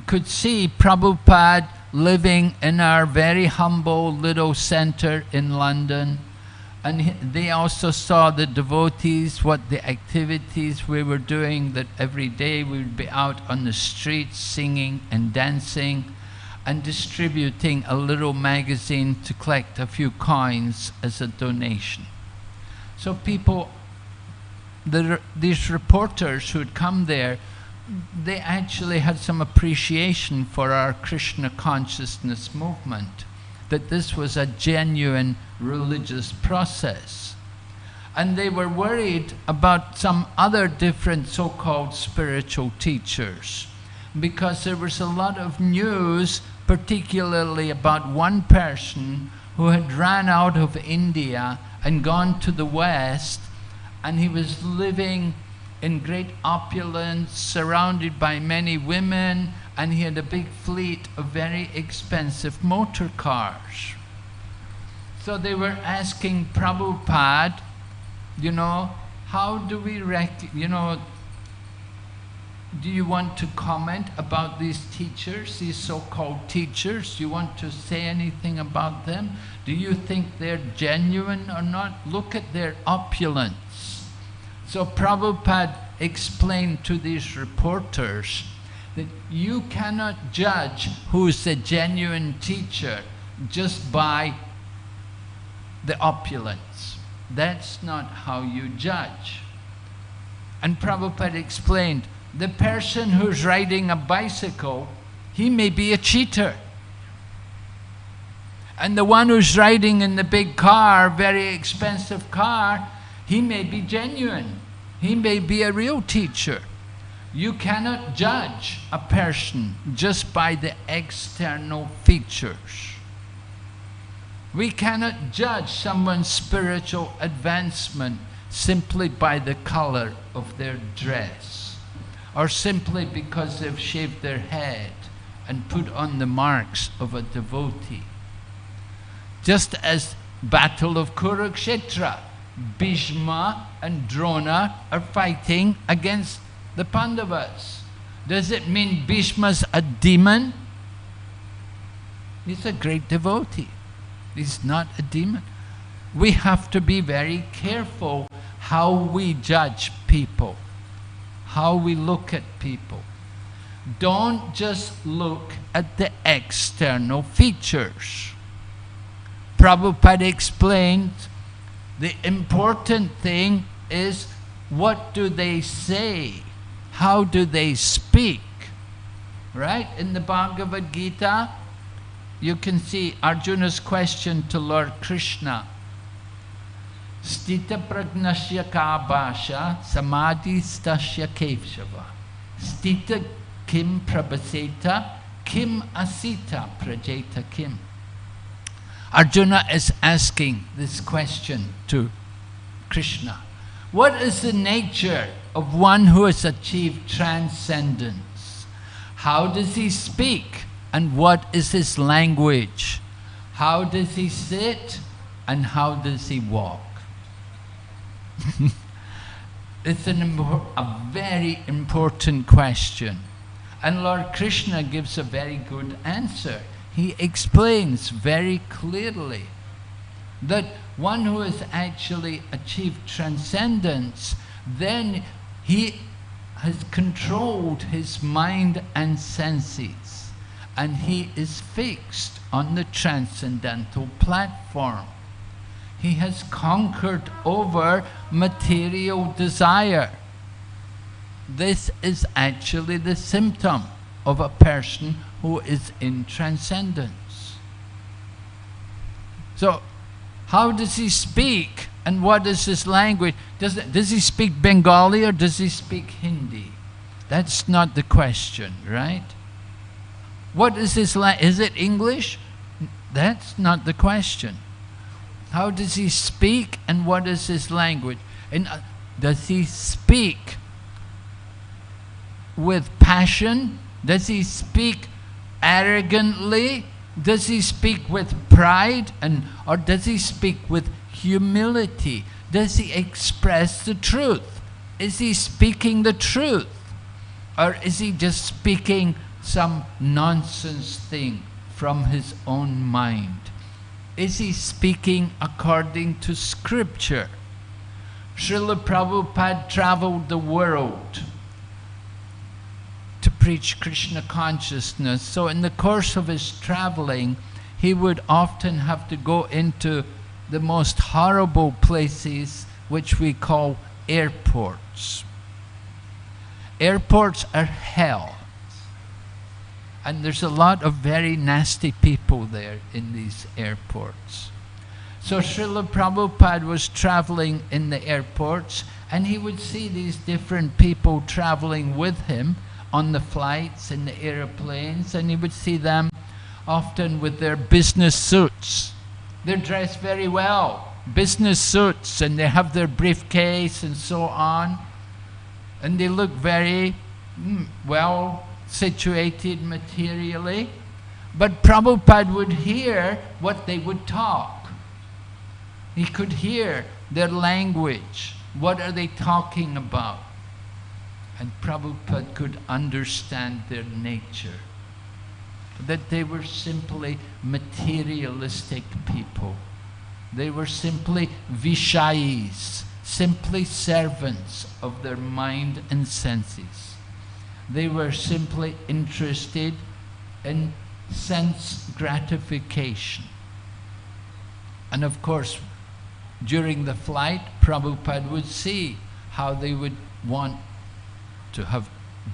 could see Prabhupada living in our very humble little center in London. And they also saw the devotees, what the activities we were doing, that every day we would be out on the streets singing and dancing and distributing a little magazine to collect a few coins as a donation. So people, these reporters who had come there, they actually had some appreciation for our Krishna consciousness movement, that this was a genuine religious process. And they were worried about some other different so-called spiritual teachers, because there was a lot of news, particularly about one person who had ran out of India and gone to the West, and he was living in great opulence, surrounded by many women, and he had a big fleet of very expensive motor cars. So they were asking Prabhupada, you know, how do we do you want to comment about these teachers, these so-called teachers? Do you want to say anything about them? Do you think they're genuine or not? Look at their opulence. So Prabhupada explained to these reporters that you cannot judge who is a genuine teacher just by the opulence. That's not how you judge. And Prabhupada explained, the person who's riding a bicycle, he may be a cheater. And the one who's riding in the big car, very expensive car, he may be genuine. He may be a real teacher. You cannot judge a person just by the external features. We cannot judge someone's spiritual advancement simply by the color of their dress, or simply because they've shaved their head and put on the marks of a devotee. Just as Battle of Kurukshetra, Bhishma and Drona are fighting against the Pandavas. Does it mean Bhishma's a demon? He's a great devotee. He's not a demon. We have to be very careful how we judge people, how we look at people. Don't just look at the external features. Prabhupada explained, the important thing is, what do they say? How do they speak? Right? In the Bhagavad Gita, you can see Arjuna's question to Lord Krishna. Stita pragnasya ka bhasha samadhi stasya kevshava. Stita kim prabhaseta kim asita prajeta kim. Arjuna is asking this question to Krishna. What is the nature of one who has achieved transcendence? How does he speak? And what is his language? How does he sit? And how does he walk? It's a very important question. And Lord Krishna gives a very good answer. He explains very clearly that one who has actually achieved transcendence, then he has controlled his mind and senses, and he is fixed on the transcendental platform. He has conquered over material desire. This is actually the symptom of a person who is in transcendence. So, how does he speak And what is his language? Does he speak Bengali or does he speak Hindi? That's not the question, right? What is his language? Is it English? That's not the question. How does he speak and what is his language? And does he speak with passion? Does he speak arrogantly? Does he speak with pride? Or does he speak with humility? Does he express the truth? Is he speaking the truth? Or is he just speaking some nonsense thing from his own mind? Is he speaking according to scripture? Srila Prabhupada traveled the world to preach Krishna consciousness. So in the course of his traveling, he would often have to go into the most horrible places, which we call airports. Airports are hell. And there's a lot of very nasty people there in these airports. So Srila Prabhupada was traveling in the airports, and he would see these different people traveling with him on the flights and the airplanes, and he would see them often with their business suits. They're dressed very well, business suits, and they have their briefcase and so on. And they look very well situated materially. But Prabhupada would hear what they would talk. He could hear their language. What are they talking about? And Prabhupada could understand their nature. That they were simply materialistic people. They were simply vishayis, simply servants of their mind and senses. They were simply interested in sense gratification. And of course, during the flight, Prabhupada would see how they would want to have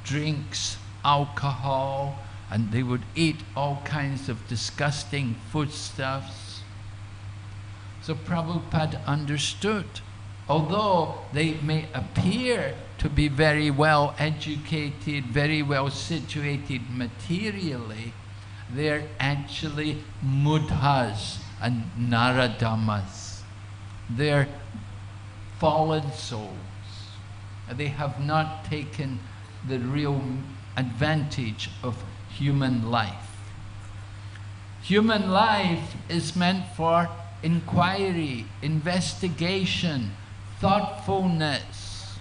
drinks, alcohol, and they would eat all kinds of disgusting foodstuffs. So Prabhupada understood. Although they may appear to be very well educated, very well situated materially, they're actually mudhas and naradamas. They're fallen souls. They have not taken the real advantage of human life. Human life is meant for inquiry, investigation, thoughtfulness.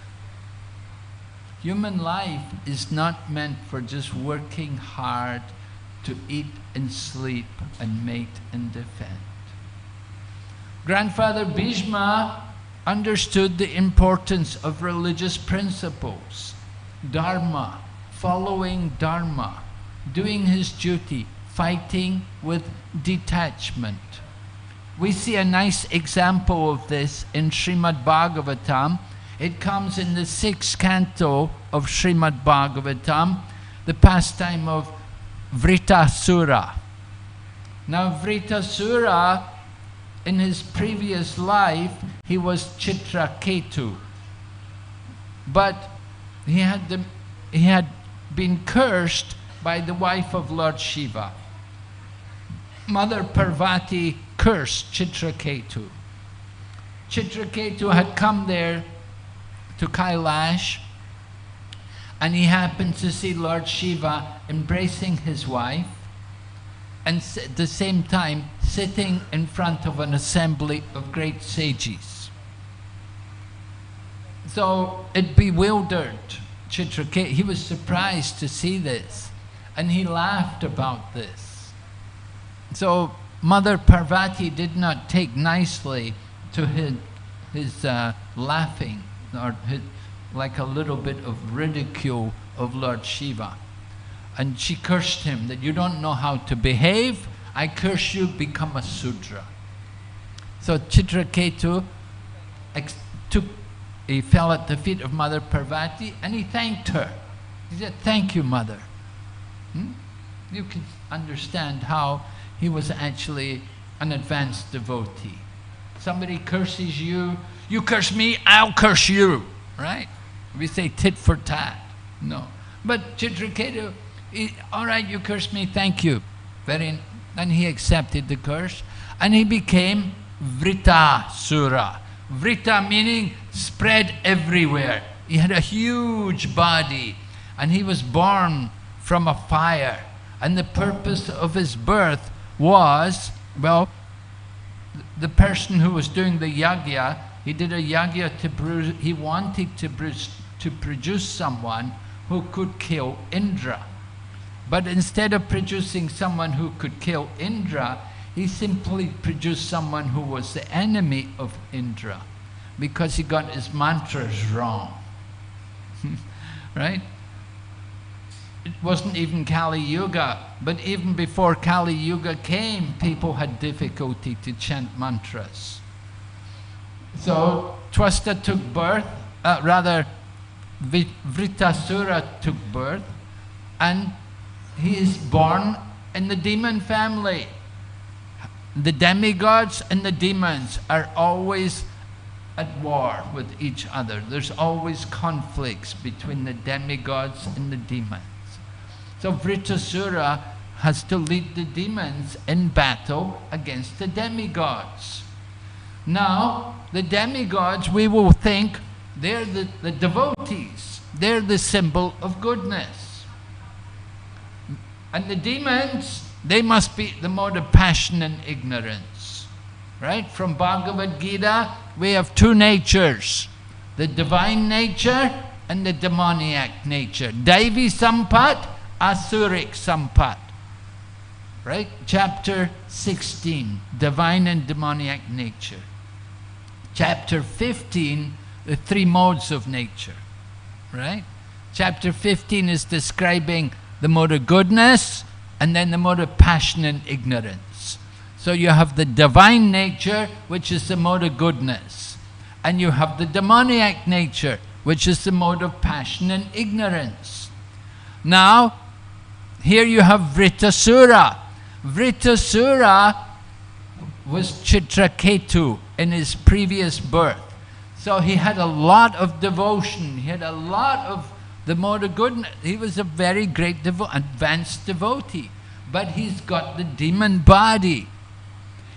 Human life is not meant for just working hard to eat and sleep and mate and defend. Grandfather Bhishma understood the importance of religious principles, dharma, following dharma, doing his duty, fighting with detachment. We see a nice example of this in Srimad Bhagavatam. It comes in the 6th canto of Srimad Bhagavatam, the pastime of Vritasura. Now Vritasura, in his previous life, he was Chitraketu. But he had been cursed by the wife of Lord Shiva. Mother Parvati cursed Chitraketu. Chitraketu had come there to Kailash, and he happened to see Lord Shiva embracing his wife, and at the same time sitting in front of an assembly of great sages. So it bewildered Chitraketu. He was surprised to see this, and he laughed about this. So Mother Parvati did not take nicely to his laughing, or like a little bit of ridicule of Lord Shiva. And she cursed him that you don't know how to behave, I curse you, become a Sudra. So Chitraketu he fell at the feet of Mother Parvati and he thanked her. He said, "Thank you, Mother." You can understand how he was actually an advanced devotee. somebody curses you, you curse me, I'll curse you, right? We say tit for tat. No. But Chitraketu, all right, you curse me, thank you. And he accepted the curse, and he became Vritasura. Vrita meaning spread everywhere. He had a huge body, and he was born from a fire. And the purpose of his birth was, well, the person who was doing the yagya, he did a yagya he wanted to produce someone who could kill Indra. But instead of producing someone who could kill Indra, he simply produced someone who was the enemy of Indra, because he got his mantras wrong. Right? It wasn't even Kali Yuga, but even before Kali Yuga came, people had difficulty to chant mantras. So Twasta took birth, Vritasura took birth, and he is born in the demon family. The demigods and the demons are always at war with each other. There's always conflicts between the demigods and the demons. So Vritasura has to lead the demons in battle against the demigods. Now, the demigods, we will think they're the devotees. They're the symbol of goodness. And the demons, they must be the mode of passion and ignorance. Right? From Bhagavad Gita, we have two natures. The divine nature and the demoniac nature. Daivi Sampat, Asurik Sampat. Right? Chapter 16, divine and demoniac nature. Chapter 15, the three modes of nature. Right? Chapter 15 is describing the mode of goodness and then the mode of passion and ignorance. So you have the divine nature, which is the mode of goodness. And you have the demoniac nature, which is the mode of passion and ignorance. Now, here you have Vritasura. Vritasura was Chitraketu in his previous birth. So he had a lot of devotion. He had a lot of the mode of goodness. He was a very great advanced devotee. But he's got the demon body.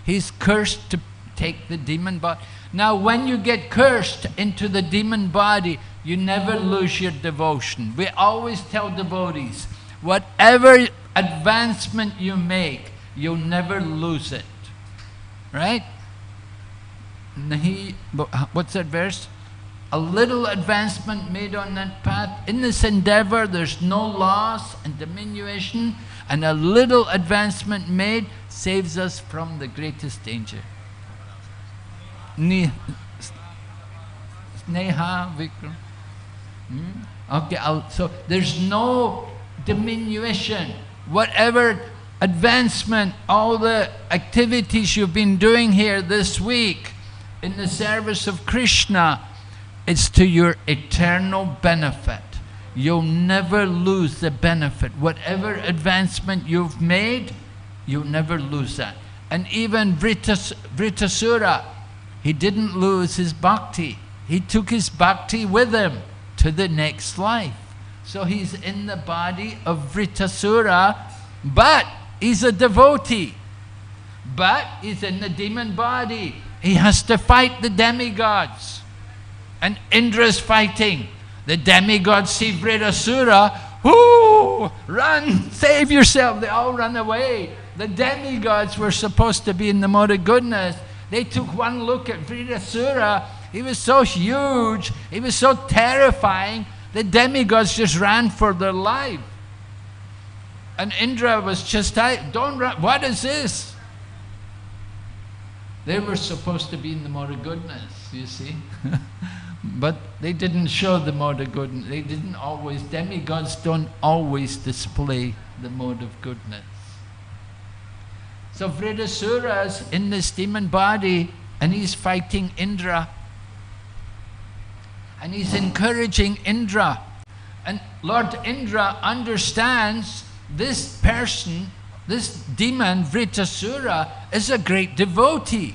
He's cursed to take the demon body. Now when you get cursed into the demon body, you never lose your devotion. We always tell devotees, whatever advancement you make, you'll never lose it. Right? What's that verse? A little advancement made on that path. In this endeavor, there's no loss and diminution, and a little advancement made saves us from the greatest danger. Sneha Vikram. Okay, so there's no diminution. Whatever advancement, all the activities you've been doing here this week in the service of Krishna, it's to your eternal benefit. You'll never lose the benefit. Whatever advancement you've made, you'll never lose that. And even Vritasura, he didn't lose his bhakti. He took his bhakti with him to the next life. So he's in the body of Vritasura, but he's a devotee. But he's in the demon body. He has to fight the demigods. And Indra's fighting. The demigods see Vritasura. Whoo! Run! Save yourself! They all run away. The demigods were supposed to be in the mode of goodness. They took one look at Vritasura. He was so huge. He was so terrifying. The demigods just ran for their life. And Indra was just, don't run. What is this? They were supposed to be in the mode of goodness, you see. But they didn't show the mode of goodness. They didn't always, demigods don't always display the mode of goodness. So Vritasura's in this demon body and he's fighting Indra. And he's encouraging Indra. And Lord Indra understands this person, this demon Vritasura, is a great devotee.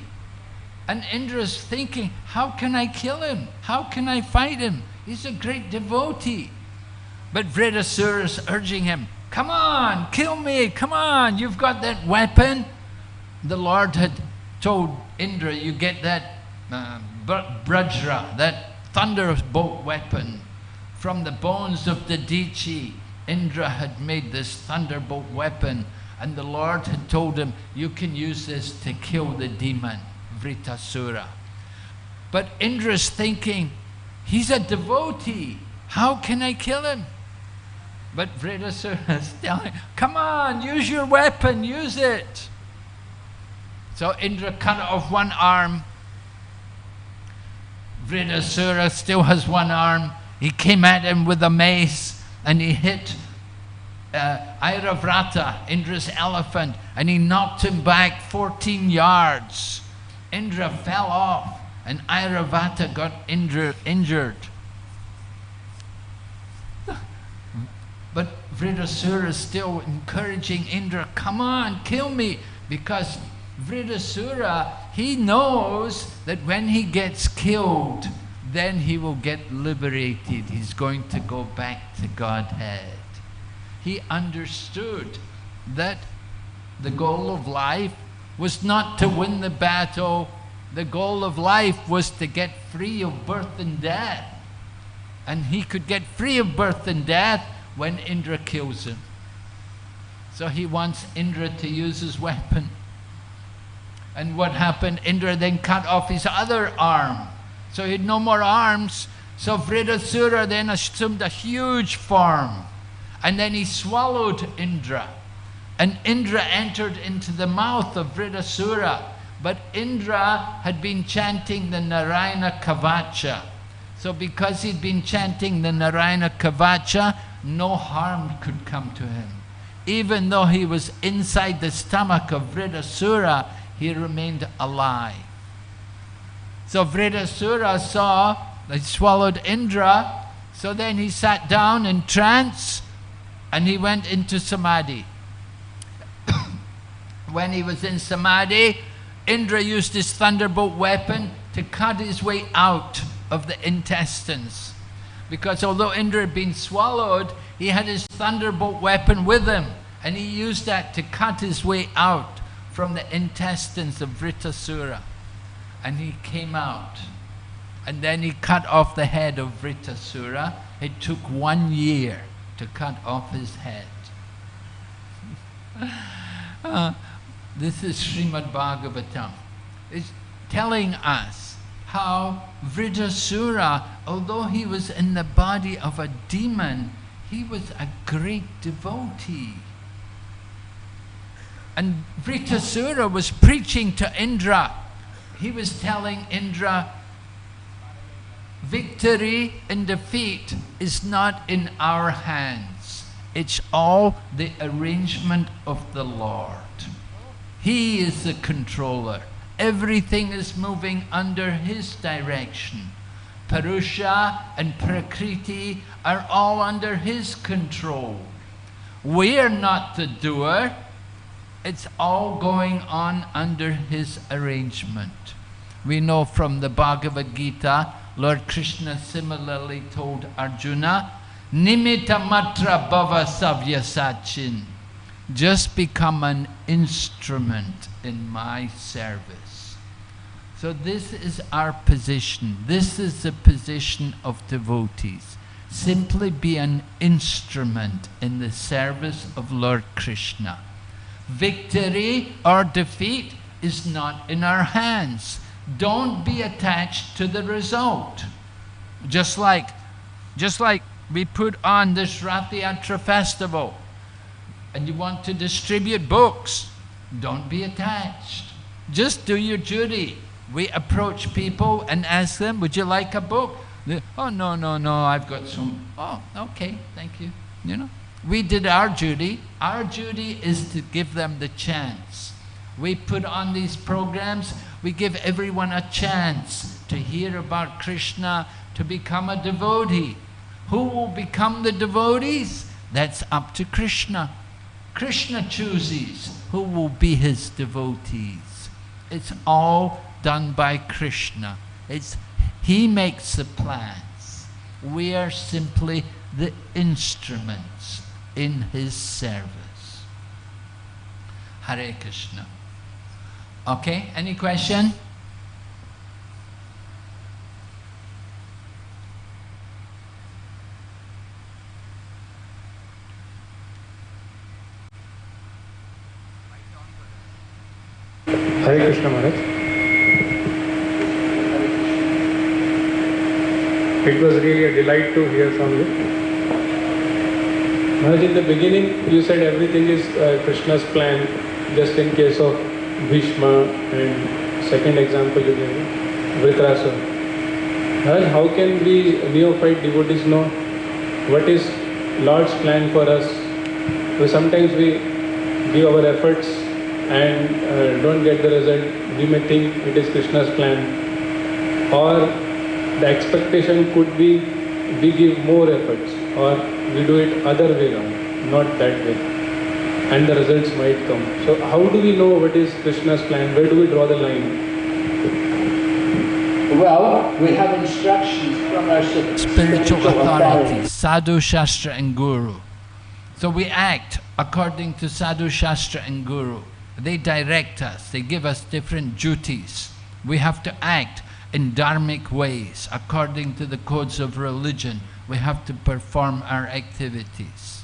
And Indra's thinking, how can I kill him? How can I fight him? He's a great devotee. But Vritrasura is urging him, come on, kill me, come on, you've got that weapon. The Lord had told Indra, you get that Brajra, that thunderbolt weapon. From the bones of the Dichi, Indra had made this thunderbolt weapon, and the Lord had told him, you can use this to kill the demon, Vritrasura. But Indra's thinking, he's a devotee, how can I kill him? But Vritrasura is telling, come on, use your weapon, use it. So Indra cut off one arm. Vritrasura still has one arm. He came at him with a mace and he hit Airavrata, Indra's elephant, and he knocked him back 14 yards. Indra fell off and Airavrata got injured. But Vritrasura is still encouraging Indra, come on, kill me, because Vritrasura, he knows that when he gets killed, then he will get liberated. He's going to go back to Godhead. He understood that the goal of life was not to win the battle. The goal of life was to get free of birth and death. And he could get free of birth and death when Indra kills him. So he wants Indra to use his weapon. And what happened? Indra then cut off his other arm. So he had no more arms. So Vritrasura then assumed a huge form. And then he swallowed Indra. And Indra entered into the mouth of Vritrasura. But Indra had been chanting the Narayana Kavacha. So because he'd been chanting the Narayana Kavacha, no harm could come to him. Even though he was inside the stomach of Vritrasura, he remained alive. So Vritrasura saw that he swallowed Indra, so then he sat down in trance and he went into samadhi. When he was in samadhi, Indra used his thunderbolt weapon to cut his way out of the intestines. Because although Indra had been swallowed, he had his thunderbolt weapon with him, and he used that to cut his way out from the intestines of Vritrasura. And he came out. And then he cut off the head of Vritrasura. It took 1 year to cut off his head. This is Srimad Bhagavatam. It's telling us how Vritrasura, although he was in the body of a demon, he was a great devotee. And Vritrasura was preaching to Indra. He was telling Indra, victory and defeat is not in our hands. It's all the arrangement of the Lord. He is the controller. Everything is moving under His direction. Purusha and Prakriti are all under His control. We are not the doer. It's all going on under His arrangement. We know from the Bhagavad Gita, Lord Krishna similarly told Arjuna, Nimitta matra bhava savyasachin. Just become an instrument in my service. So this is our position. This is the position of devotees. Simply be an instrument in the service of Lord Krishna. Victory or defeat is not in our hands. Don't be attached to the result. Just like we put on this Rathayatra Festival and you want to distribute books, don't be attached. Just do your duty. We approach people and ask them, would you like a book? They, oh, no, I've got some. Oh, okay, thank you. You know, we did our duty. Our duty is to give them the chance. We put on these programs, we give everyone a chance to hear about Krishna, to become a devotee. Who will become the devotees? That's up to Krishna. Krishna chooses who will be his devotees. It's all not done by Krishna. He makes the plans. We are simply the instruments in His service. Hare Krishna. Okay, any question? Hare Krishna Maharaj. It was really a delight to hear from you. Maharaj, in the beginning you said everything is Krishna's plan, just in case of Bhishma, and second example you gave, Vritrasura. Maharaj, how can we neophyte devotees know what is Lord's plan for us? Because sometimes we give our efforts and don't get the result. We may think it is Krishna's plan, or the expectation could be we give more efforts, or we do it other way around, not that way, and the results might come. So how do we know what is Krishna's plan? Where do we draw the line? Well, we have instructions from our Spiritual authorities, Sadhu, Shastra and Guru. So we act according to Sadhu, Shastra and Guru. They direct us, they give us different duties. We have to act in dharmic ways, according to the codes of religion. We have to perform our activities.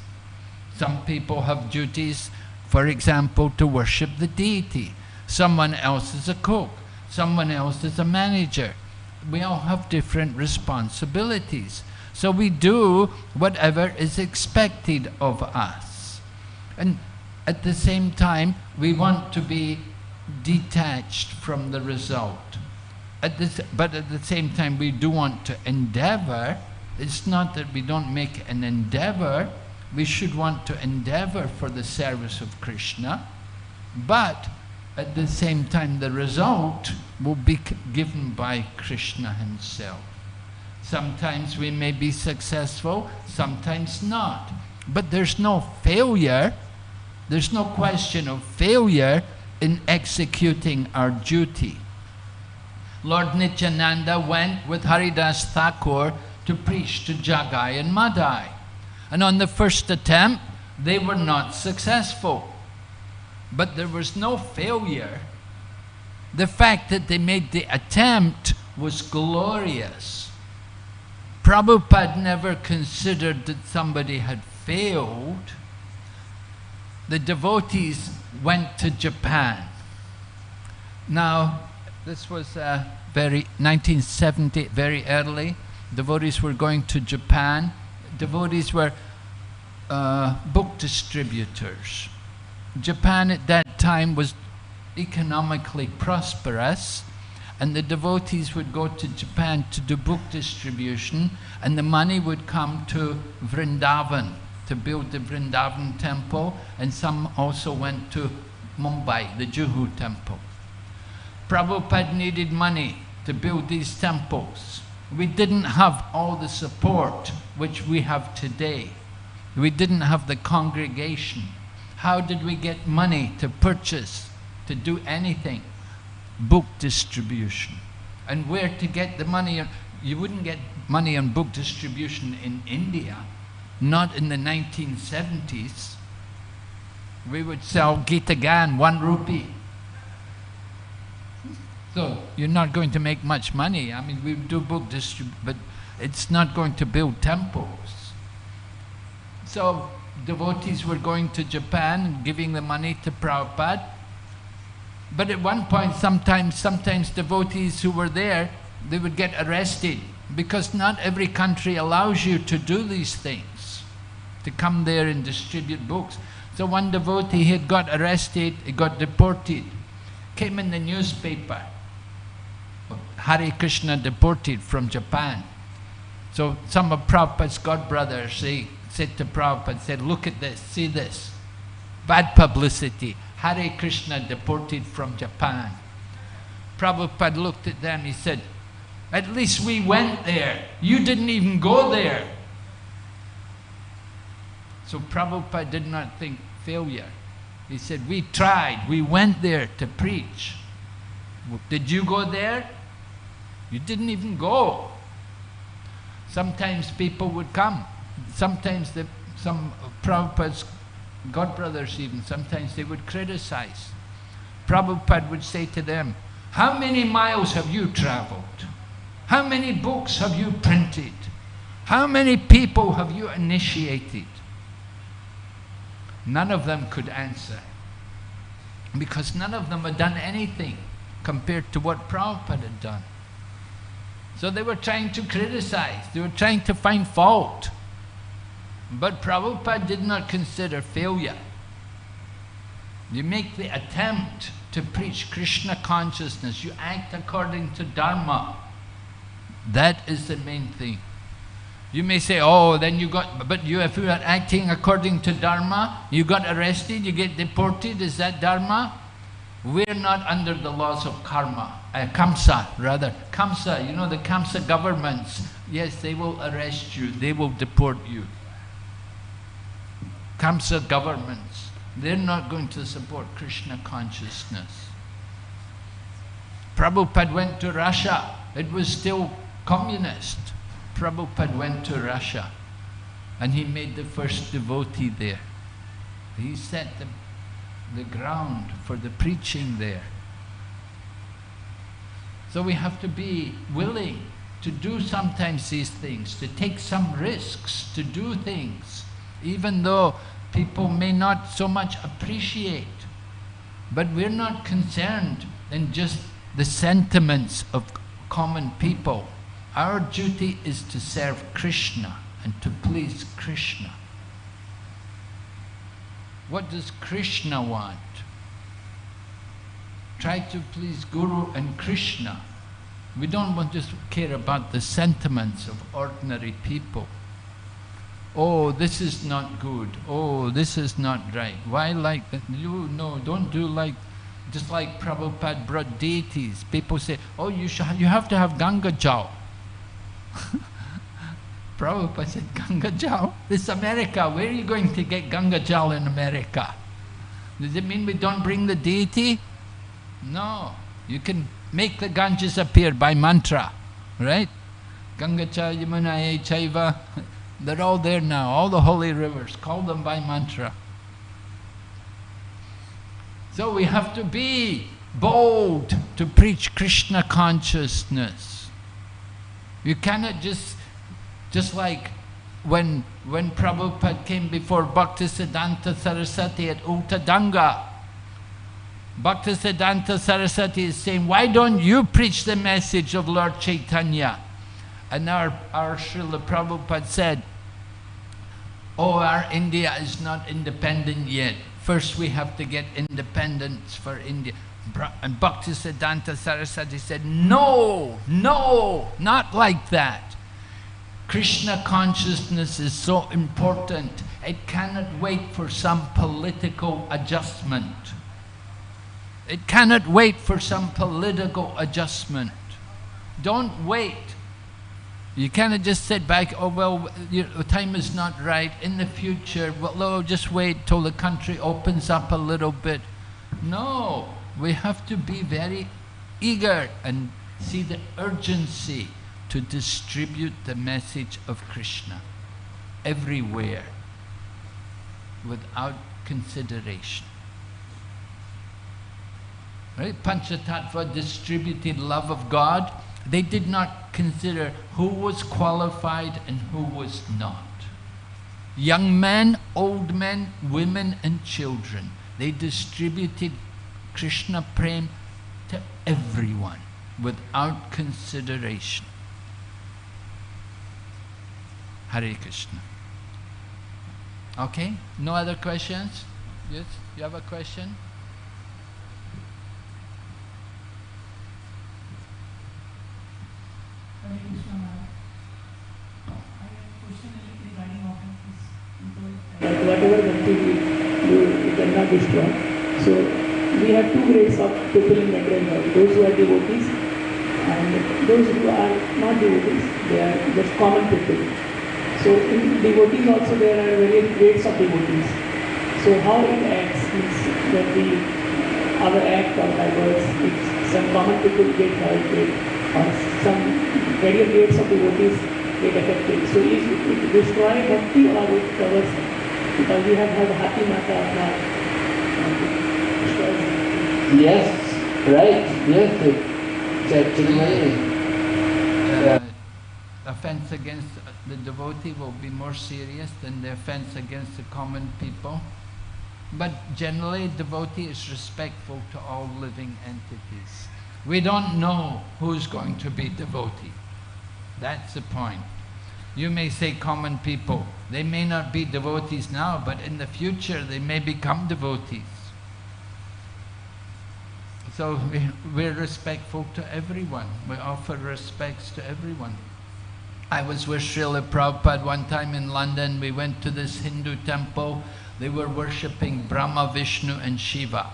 Some people have duties, for example, to worship the deity. Someone else is a cook. Someone else is a manager. We all have different responsibilities. So we do whatever is expected of us. And at the same time, we want to be detached from the result. But at the same time, we do want to endeavor. It's not that we don't make an endeavor. We should want to endeavor for the service of Krishna. But at the same time, the result will be given by Krishna Himself. Sometimes we may be successful, sometimes not. But there's no failure. There's no question of failure in executing our duty. Lord Nityananda went with Haridas Thakur to preach to Jagai and Madai. And on the first attempt, they were not successful. But there was no failure. The fact that they made the attempt was glorious. Prabhupada never considered that somebody had failed. The devotees went to Japan. Now, this was 1970, very early. Devotees were going to Japan. Devotees were book distributors. Japan at that time was economically prosperous, and the devotees would go to Japan to do book distribution, and the money would come to Vrindavan to build the Vrindavan temple, and some also went to Mumbai, the Juhu temple. Prabhupada needed money to build these temples. We didn't have all the support which we have today. We didn't have the congregation. How did we get money to purchase, to do anything? Book distribution. And where to get the money? You wouldn't get money on book distribution in India, not in the 1970s. We would sell Gita Gan, 1 rupee. So you're not going to make much money. I mean, we do book distribution, but it's not going to build temples. So devotees were going to Japan and giving the money to Prabhupada. But at one point, sometimes devotees who were there, they would get arrested, because not every country allows you to do these things, to come there and distribute books. So one devotee, he had got arrested, he got deported, came in the newspaper, Hare Krishna deported from Japan. So some of Prabhupada's godbrothers, they said to Prabhupada, said, look at this, see this, bad publicity. Hare Krishna deported from Japan. Prabhupada looked at them, he said, at least we went there. You didn't even go there. So Prabhupada did not think failure. He said, we tried, we went there to preach. Did you go there? You didn't even go. Sometimes people would come. Sometimes some Prabhupada's godbrothers even, sometimes they would criticize. Prabhupada would say to them, how many miles have you traveled? How many books have you printed? How many people have you initiated? None of them could answer, because none of them had done anything compared to what Prabhupada had done. So they were trying to criticize, they were trying to find fault. But Prabhupada did not consider failure. You make the attempt to preach Krishna consciousness, you act according to Dharma. That is the main thing. You may say, oh, then you got, but you, if you are acting according to Dharma, you got arrested, you get deported, is that Dharma? We're not under the laws of karma, Kamsa rather. Kamsa, you know the Kamsa governments, yes, they will arrest you, they will deport you. Kamsa governments, they're not going to support Krishna consciousness. Prabhupada went to Russia, it was still communist. Prabhupada went to Russia and he made the first devotee there. He set the ground for the preaching there. So we have to be willing to do sometimes these things, to take some risks, to do things, even though people may not so much appreciate. But we're not concerned in just the sentiments of common people. Our duty is to serve Krishna and to please Krishna. What does Krishna want? Try to please Guru and Krishna. We don't want to care about the sentiments of ordinary people. Oh, this is not good. Oh, this is not right. Why like that? No, don't do like, just like Prabhupada brought deities. People say, oh, you have to have Ganga Jal. Prabhupada said, Ganga Jal? This is America. Where are you going to get Ganga Jal in America? Does it mean we don't bring the deity? No. You can make the Ganges appear by mantra, right? Ganga Cha Yamunaya Chaiva. They're all there now, all the holy rivers. Call them by mantra. So we have to be bold to preach Krishna consciousness. You cannot just like when Prabhupada came before Bhaktisiddhanta Saraswati at Uttadanga. Bhaktisiddhanta Saraswati is saying, why don't you preach the message of Lord Chaitanya? And our Srila Prabhupada said, oh, our India is not independent yet. First we have to get independence for India. And Bhaktisiddhanta Saraswati said, no, no, not like that. Krishna consciousness is so important, it cannot wait for some political adjustment. It cannot wait for some political adjustment. Don't wait. You cannot just sit back, oh well, time is not right, in the future, well, just wait till the country opens up a little bit. No, we have to be very eager and see the urgency to distribute the message of Krishna everywhere without consideration. Right? Panchatattva distributed love of God. They did not consider who was qualified and who was not. Young men, old men, women and children. They distributed Krishna Prem to everyone without consideration. Hare Krishna. Okay? No other questions? Yes? You have a question? Hare Krishna Maharaj. I have a question regarding offerings. Whatever bhakti we cannot destroy. So we have two grades of people in material world. Those who are devotees and those who are not devotees. They are just common people. So in devotees also there are various grades of devotees. So how it acts means that our act or our words, it some common people get hurt, or some various grades of devotees get affected. So is it destroy bhakti or it covers? Because we have had Happy Mata destroys bhakti. Yes, right. Yes, it's actually. Offense against the devotee will be more serious than the offense against the common people. But generally, devotee is respectful to all living entities. We don't know who's going to be devotee. That's the point. You may say common people. They may not be devotees now, but in the future they may become devotees. So we're respectful to everyone. We offer respects to everyone. I was with Srila Prabhupada one time in London. We went to this Hindu temple. They were worshipping Brahma, Vishnu and Shiva.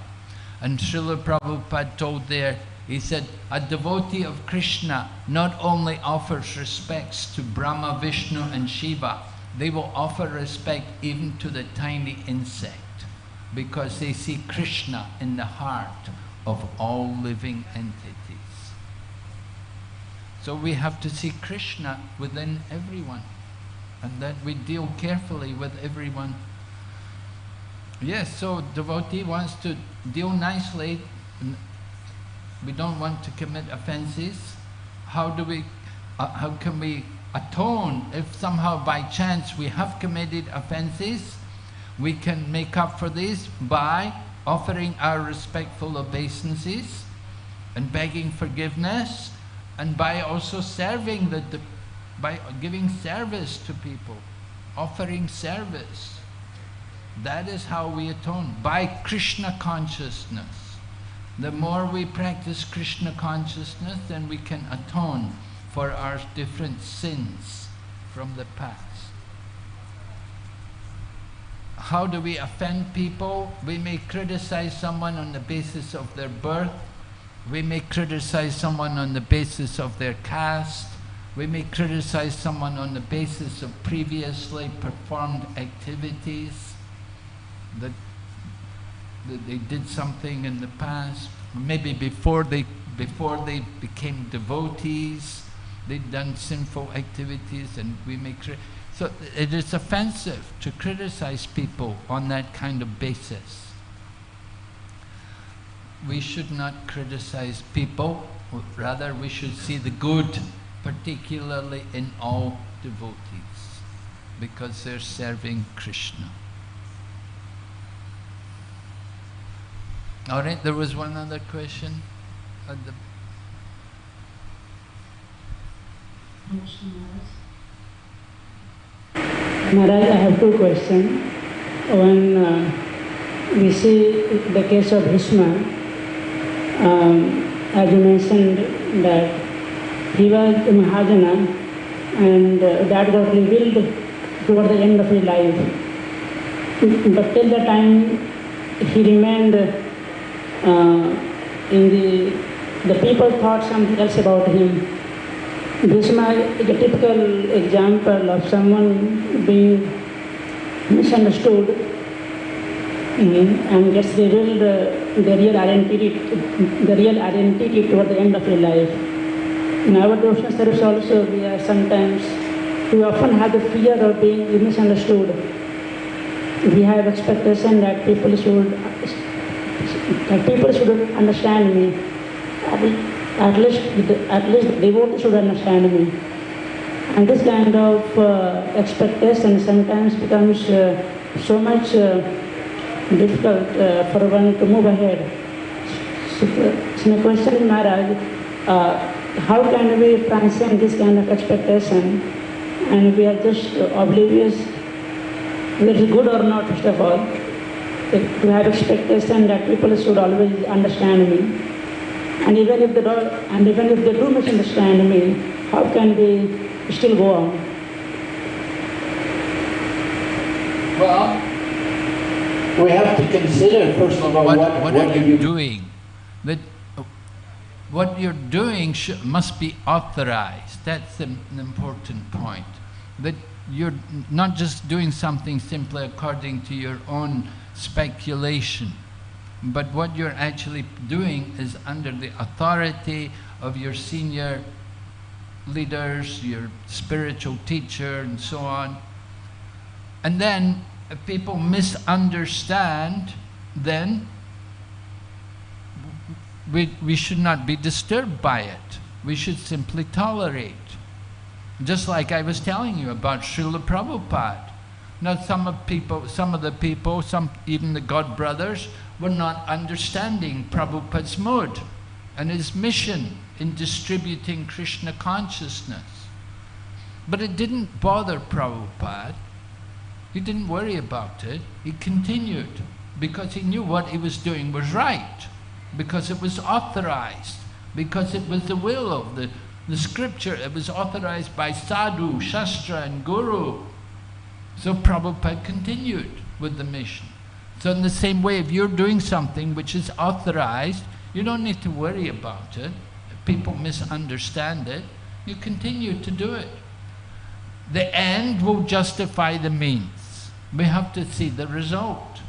And Srila Prabhupada told there, he said, a devotee of Krishna not only offers respects to Brahma, Vishnu and Shiva, they will offer respect even to the tiny insect, because they see Krishna in the heart of all living entities. So we have to see Krishna within everyone, and that we deal carefully with everyone. Yes, so devotee wants to deal nicely. We don't want to commit offenses. How can we atone if somehow by chance we have committed offenses? We can make up for this by offering our respectful obeisances and begging forgiveness, and by also serving by giving service to people, offering service. That is how we atone, by Krishna consciousness. The more we practice Krishna consciousness, then we can atone for our different sins from the past. How do we offend people? We may criticize someone on the basis of their birth. We may criticize someone on the basis of their caste. We may criticize someone on the basis of previously performed activities, that they did something in the past. Maybe before they became devotees, they'd done sinful activities, and we may so it is offensive to criticize people on that kind of basis. We should not criticize people, rather we should see the good, particularly in all devotees, because they're serving Krishna. All right, there was one other question. Maharaj, I have two questions. One, we see the case of Bhishma. As you mentioned that he was a Mahajana, and that got revealed toward the end of his life. But till the time he remained the people thought something else about him. Bhishma is a typical example of someone being misunderstood and gets revealed the real identity toward the end of your life. In our devotional service also, we often have the fear of being misunderstood. We have expectation that people should understand me. At least devotees should understand me. And this kind of expectation sometimes becomes so much difficult for one to move ahead. So my question is, Maharaj, how can we transcend this kind of expectation, and we are just oblivious whether it is good or not, first of all, to have expectation that people should always understand me, and even if they do misunderstand me, how can we still go on? Well, we have to consider, first of all, what are you doing? That what you're doing must be authorized. That's an important point. That you're not just doing something simply according to your own speculation. but what you're actually doing is under the authority of your senior leaders, your spiritual teacher, and so on. And then, if people misunderstand, then we should not be disturbed by it. We should simply tolerate. Just like I was telling you about Srila Prabhupada. Now some of the people, even the God brothers, were not understanding Prabhupada's mode and his mission in distributing Krishna consciousness. But it didn't bother Prabhupada. He didn't worry about it. He continued because he knew what he was doing was right, because it was authorized, because it was the will of the scripture. It was authorized by sadhu, shastra and guru. So Prabhupada continued with the mission. So in the same way, if you're doing something which is authorized, you don't need to worry about it. If people misunderstand it, you continue to do it. The end will justify the means. We have to see the result.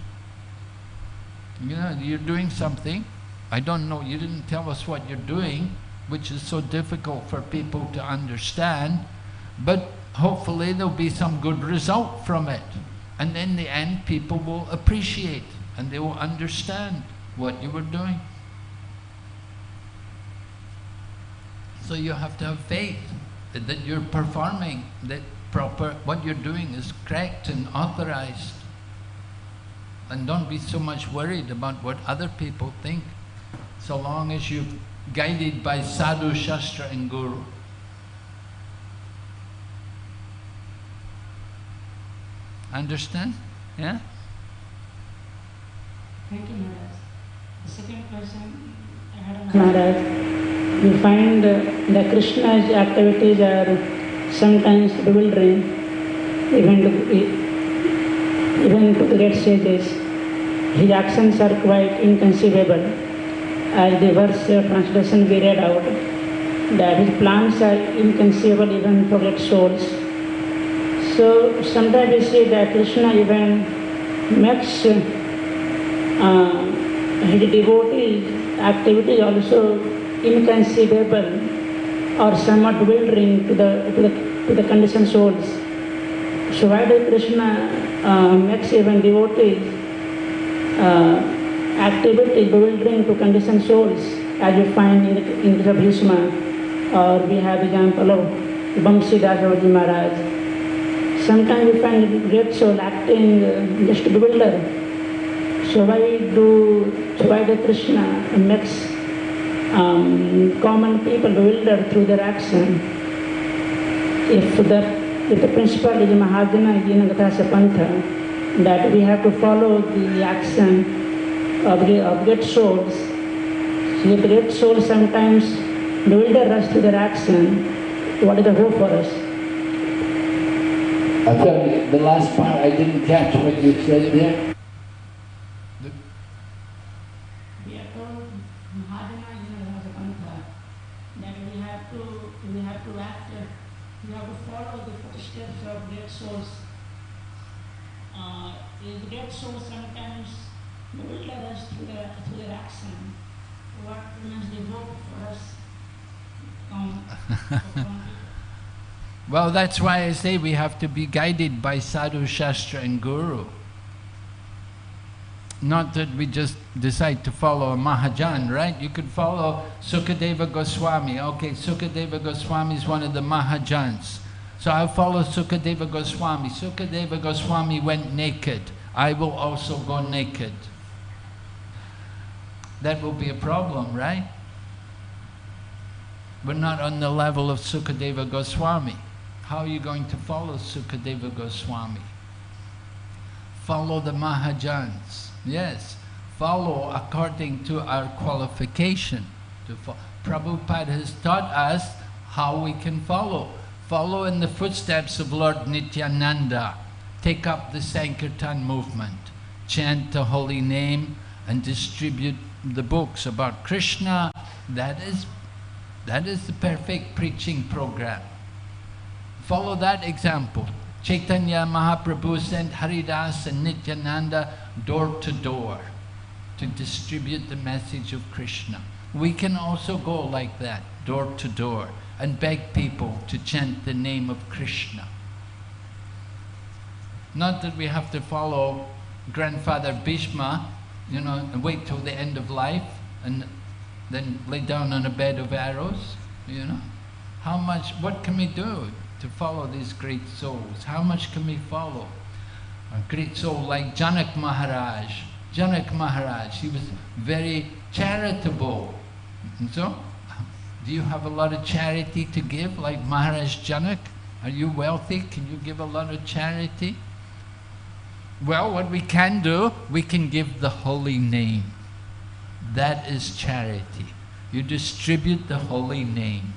You know, you're doing something, I don't know, you didn't tell us what you're doing, which is so difficult for people to understand, but hopefully there'll be some good result from it. And in the end, people will appreciate and they will understand what you were doing. So you have to have faith that you're performing, that what you're doing is correct and authorized. And don't be so much worried about what other people think, so long as you're guided by sadhu, shastra and guru. Understand? Yeah? Thank you, Maharaj. The second question I had on Maharaj, we find that Krishna's activities are sometimes bewildering, even to the great sages. His actions are quite inconceivable. As the verse translation we read out, that his plans are inconceivable even for great souls. So sometimes we see that Krishna even makes his devotees' activities also inconceivable or somewhat bewildering to the conditioned souls. So why does Krishna makes even devotees' activities bewildering to conditioned souls, as you find in the Bhishma, or we have example of Vamsidasa Maharaj. Sometimes we find great soul acting just to bewilder. So why does Krishna makes common people bewildered through their action? If the principle is Mahajana Jinagatasa Pantha, that we have to follow the action of great souls. So the great souls sometimes bewilder us through their action. What is the hope for us? I thought the last part I didn't catch what you said there. We are told Mahajana Jinagatasa Pantha, that we have to act, we have to follow the footsteps of great souls. The great souls sometimes bewilder us through their action. What remains the hope for us? Well, that's why I say we have to be guided by sadhu, shastra and guru. Not that we just decide to follow a Mahajan, right? You could follow Sukadeva Goswami. Okay, Sukadeva Goswami is one of the Mahajans. So I'll follow Sukadeva Goswami. Sukadeva Goswami went naked. I will also go naked. That will be a problem, right? We're not on the level of Sukadeva Goswami. How are you going to follow Sukadeva Goswami? Follow the Mahajans. Yes, follow according to our qualification. Prabhupada has taught us how we can follow. Follow in the footsteps of Lord Nityananda. Take up the Sankirtan movement. Chant the holy name and distribute the books about Krishna. That is the perfect preaching program. Follow that example. Chaitanya Mahaprabhu sent Haridas and Nityananda door to door to distribute the message of Krishna. We can also go like that, door to door, and beg people to chant the name of Krishna. Not that we have to follow Grandfather Bhishma, you know, and wait till the end of life and then lay down on a bed of arrows, you know. How much, what can we do to follow these great souls? How much can we follow? A great soul like Janak Maharaj. Janak Maharaj, he was very charitable. And so, do you have a lot of charity to give like Maharaj Janak? Are you wealthy? Can you give a lot of charity? Well, what we can do, we can give the holy name. That is charity. You distribute the holy name,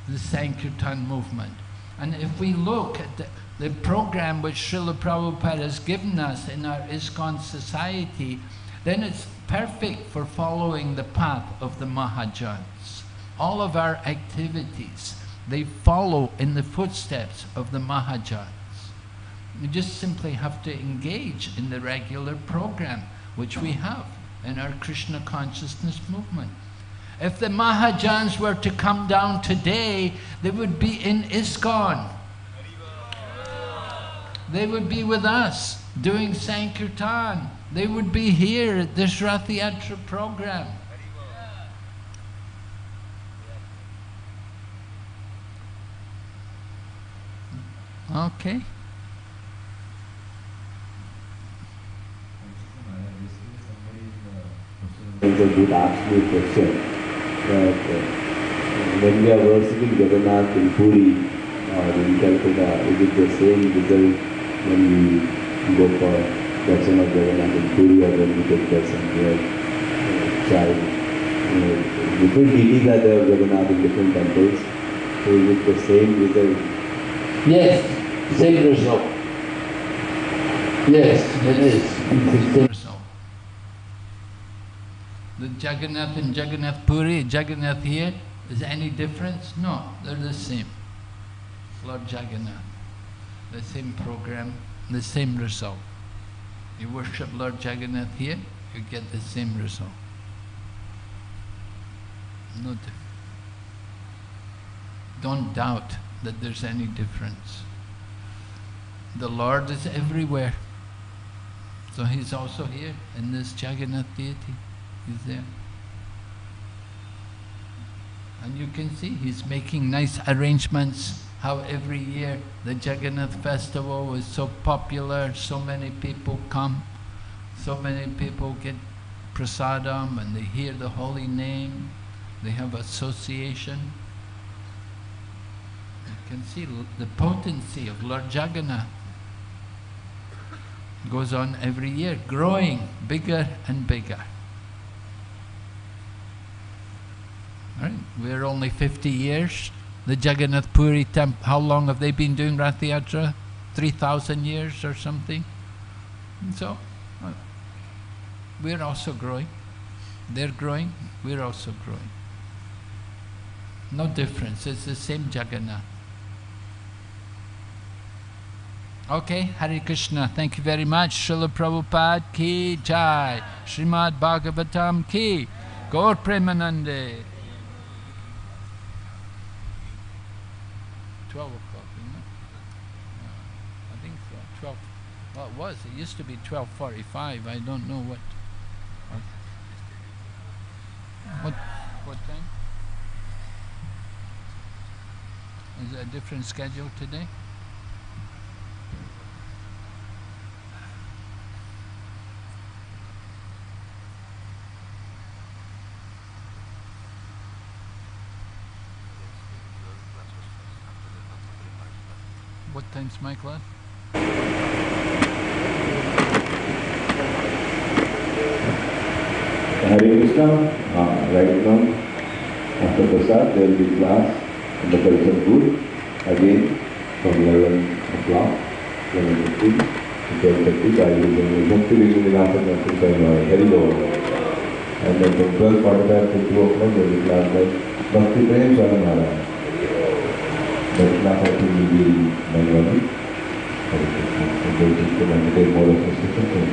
the Sankirtan movement. And if we look at the program which Srila Prabhupada has given us in our ISKCON society, then it's perfect for following the path of the Mahajans. All of our activities, they follow in the footsteps of the Mahajans. You just simply have to engage in the regular program which we have in our Krishna consciousness movement. If the Mahajans were to come down today, they would be in ISKCON. They would be with us doing Sankirtan. They would be here at this Rathayatra program. Okay. Somebody asked me a question that when we are worshipping Jagannath in Puri or in Kolkata, is it the same result when we go for darshan of Jagannath in Puri or when we take darshan here? Different deities are there of Jagannath in different temples. So is it the same result? Yes, same result. Yes, it is. The Jagannath in Jagannath Puri, Jagannath here, is any difference? No, they're the same. Lord Jagannath, the same program, the same result. You worship Lord Jagannath here, you get the same result. No difference. Don't doubt that there's any difference. The Lord is everywhere. So He's also here in this Jagannath deity. He's there. And you can see He's making nice arrangements, how every year the Jagannath Festival is so popular, so many people come, so many people get prasadam and they hear the holy name, they have association. You can see the potency of Lord Jagannath. Goes on every year, growing bigger and bigger. Right? We're only 50 years. The Jagannath Puri temple, how long have they been doing Rathayatra? 3,000 years or something? And so, we're also growing. They're growing, we're also growing. No difference, it's the same Jagannath. Okay, Hare Krishna, thank you very much. Srila Prabhupada ki jai. Srimad Bhagavatam ki. Gaur Premanande. 12 o'clock, isn't it? I think so, 12. Well, it was. It used to be 12:45. I don't know what time? Is it a different schedule today? What time's my class? Hare Krishna, right now, after Prasad, there will be class in the culture booth, again from 11 o'clock, 11:50 to 12:30 by using Bhakti Vinyasa Nursing Sarmai, Hari Bol. And then from 12:45 to 2 o'clock, there will be class by Bhakti Prem Swami Maharaj. That class I think will be Bengali. Hare Krishna. And those who can undertake more association.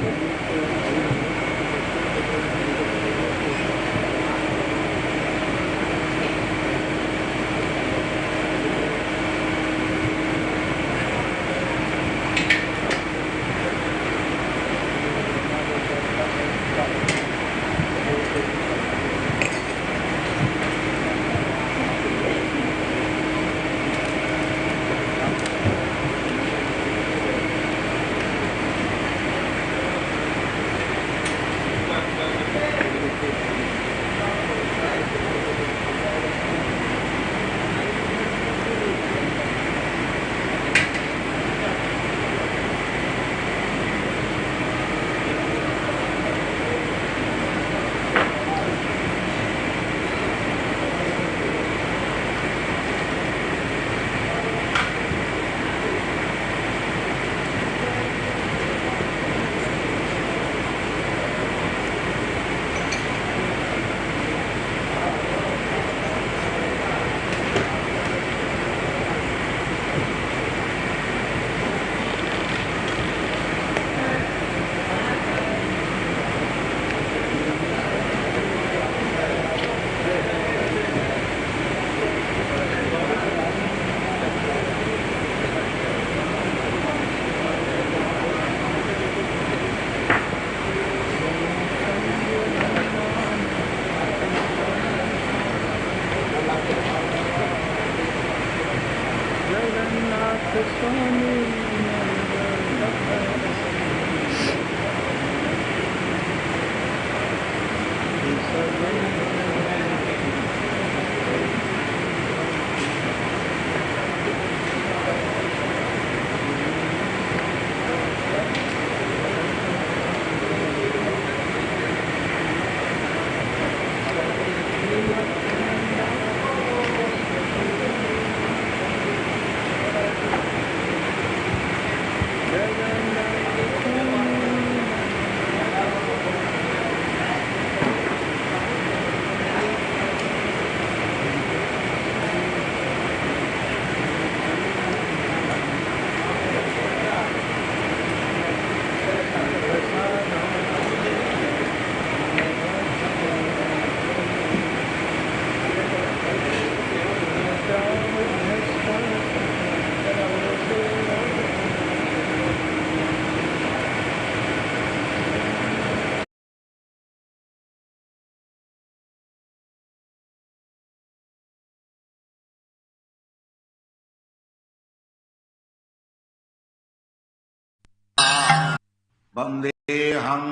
Vandeham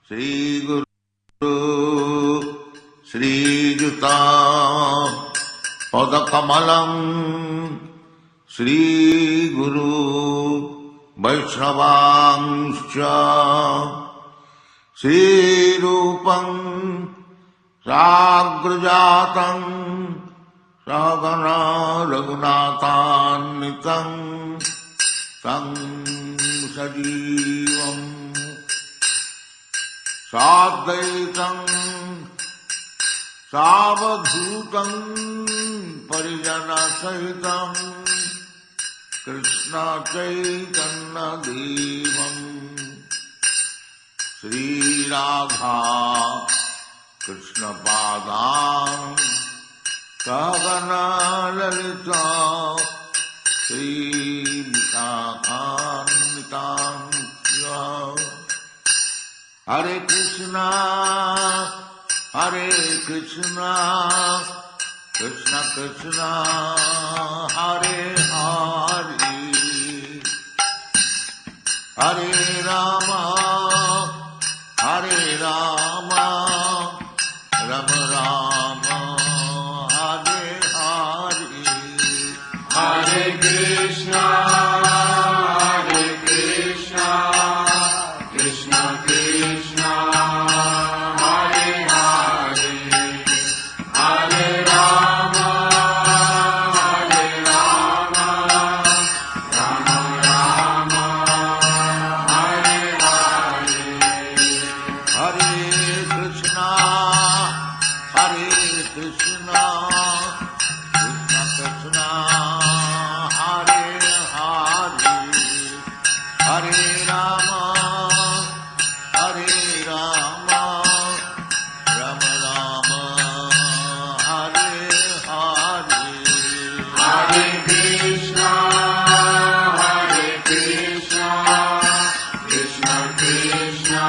Sri Guru Sri Juta Padakamalam Sri Guru Vaishnavangscha Sri Rupam Sagrajatam Sagana Raghunatanitam Tam Sajivam Sadvaitam Savadhutam Parijana Sahitam Krishna Chaitanya Devam Sri Radha Krishna Padam Sagana Lalita Sri Visakhanitam Hare Krishna Krishna Krishna Hare Hare Hare Rama Rama Rama Hare Hare Hare Krishna Krishna Krishna Hare Hare Hare Rama Rama Rama Hare Hare Hare Krishna Krishna Krishna Hare Hare Hare Rama Rama Rama Hare Hare Hare Krishna Krishna Krishna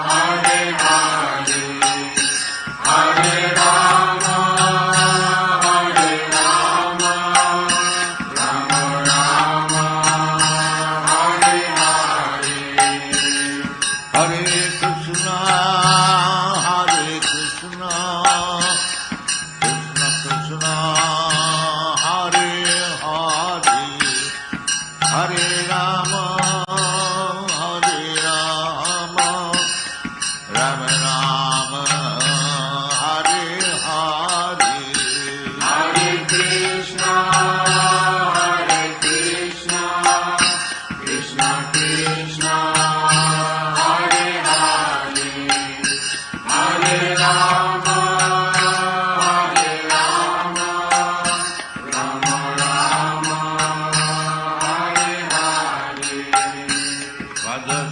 Hare Hare Hare Rama Rama Rama Hare Hare Hare Krishna Krishna Krishna Hare Hare Hare Rama Rama Rama Hare Hare Hare Krishna Krishna Krishna Hare Hare Hare Rama Rama Rama Hare Hare Bhagavad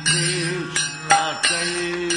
Krishna Chaitanya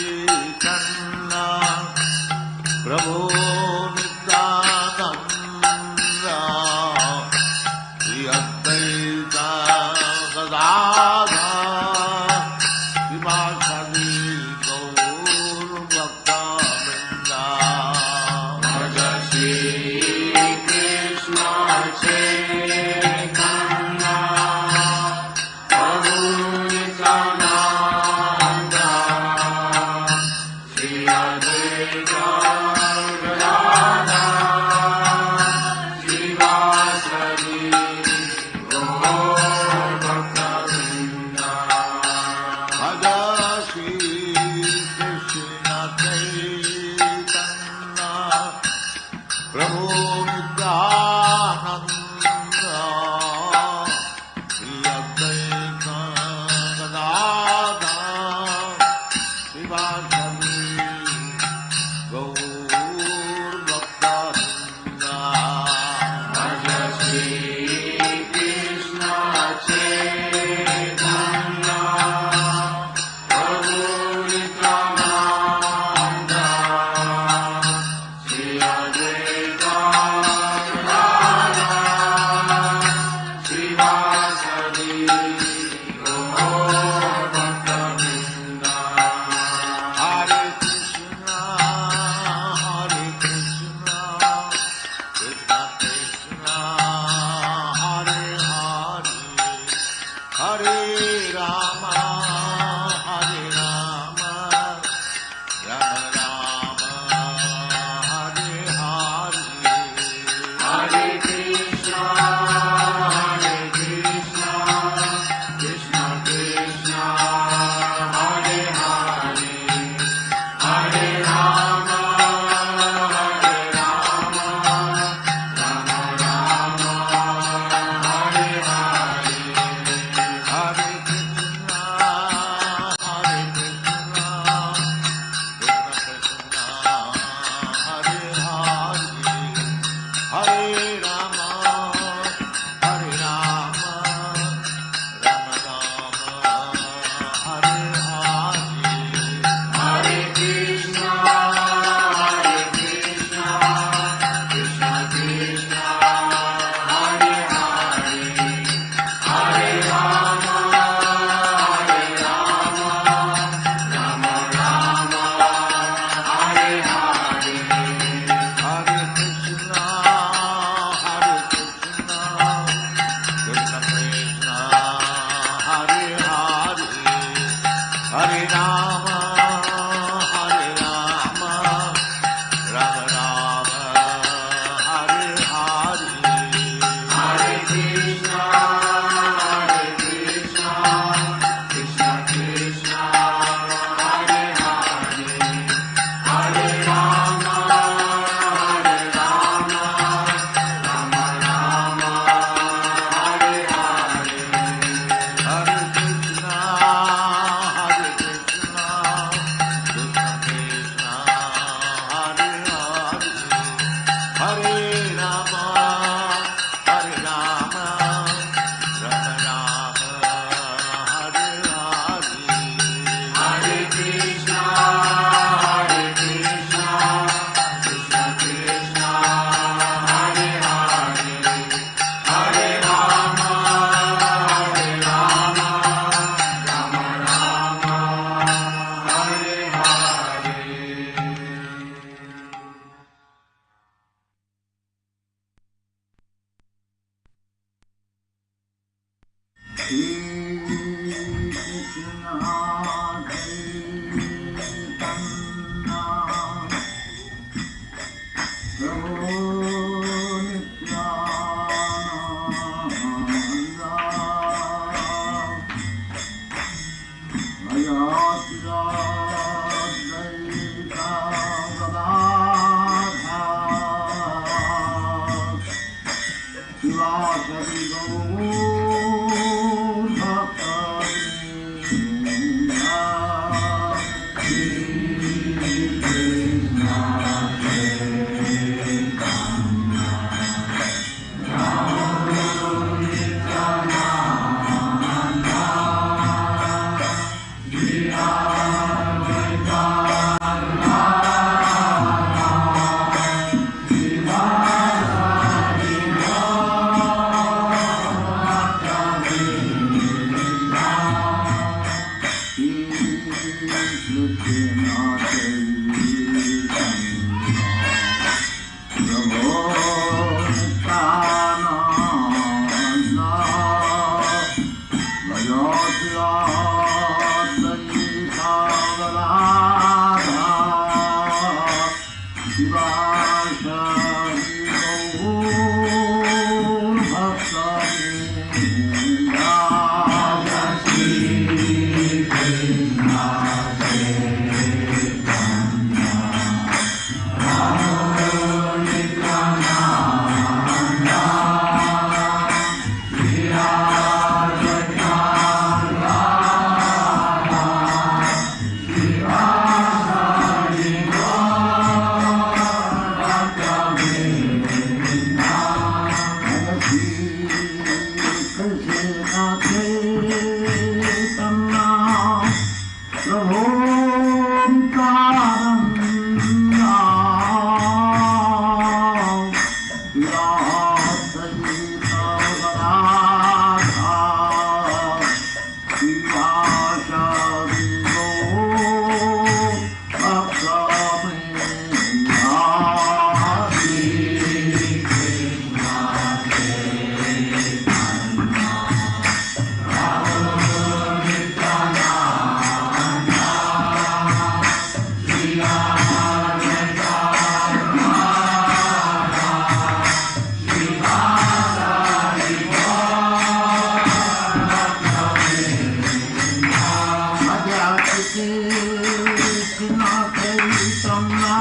Krishna Chaitanya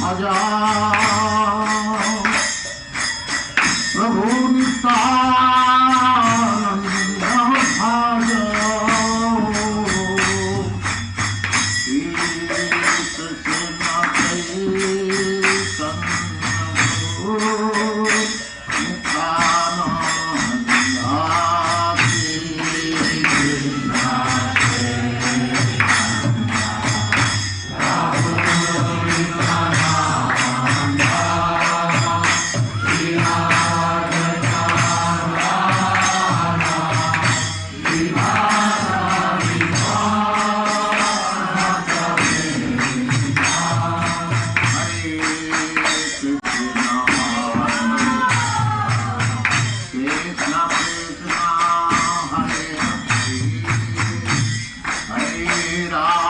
Bhaja Prabhu Nityananda Bhaja Krishna Chaitanya Prabhu Hare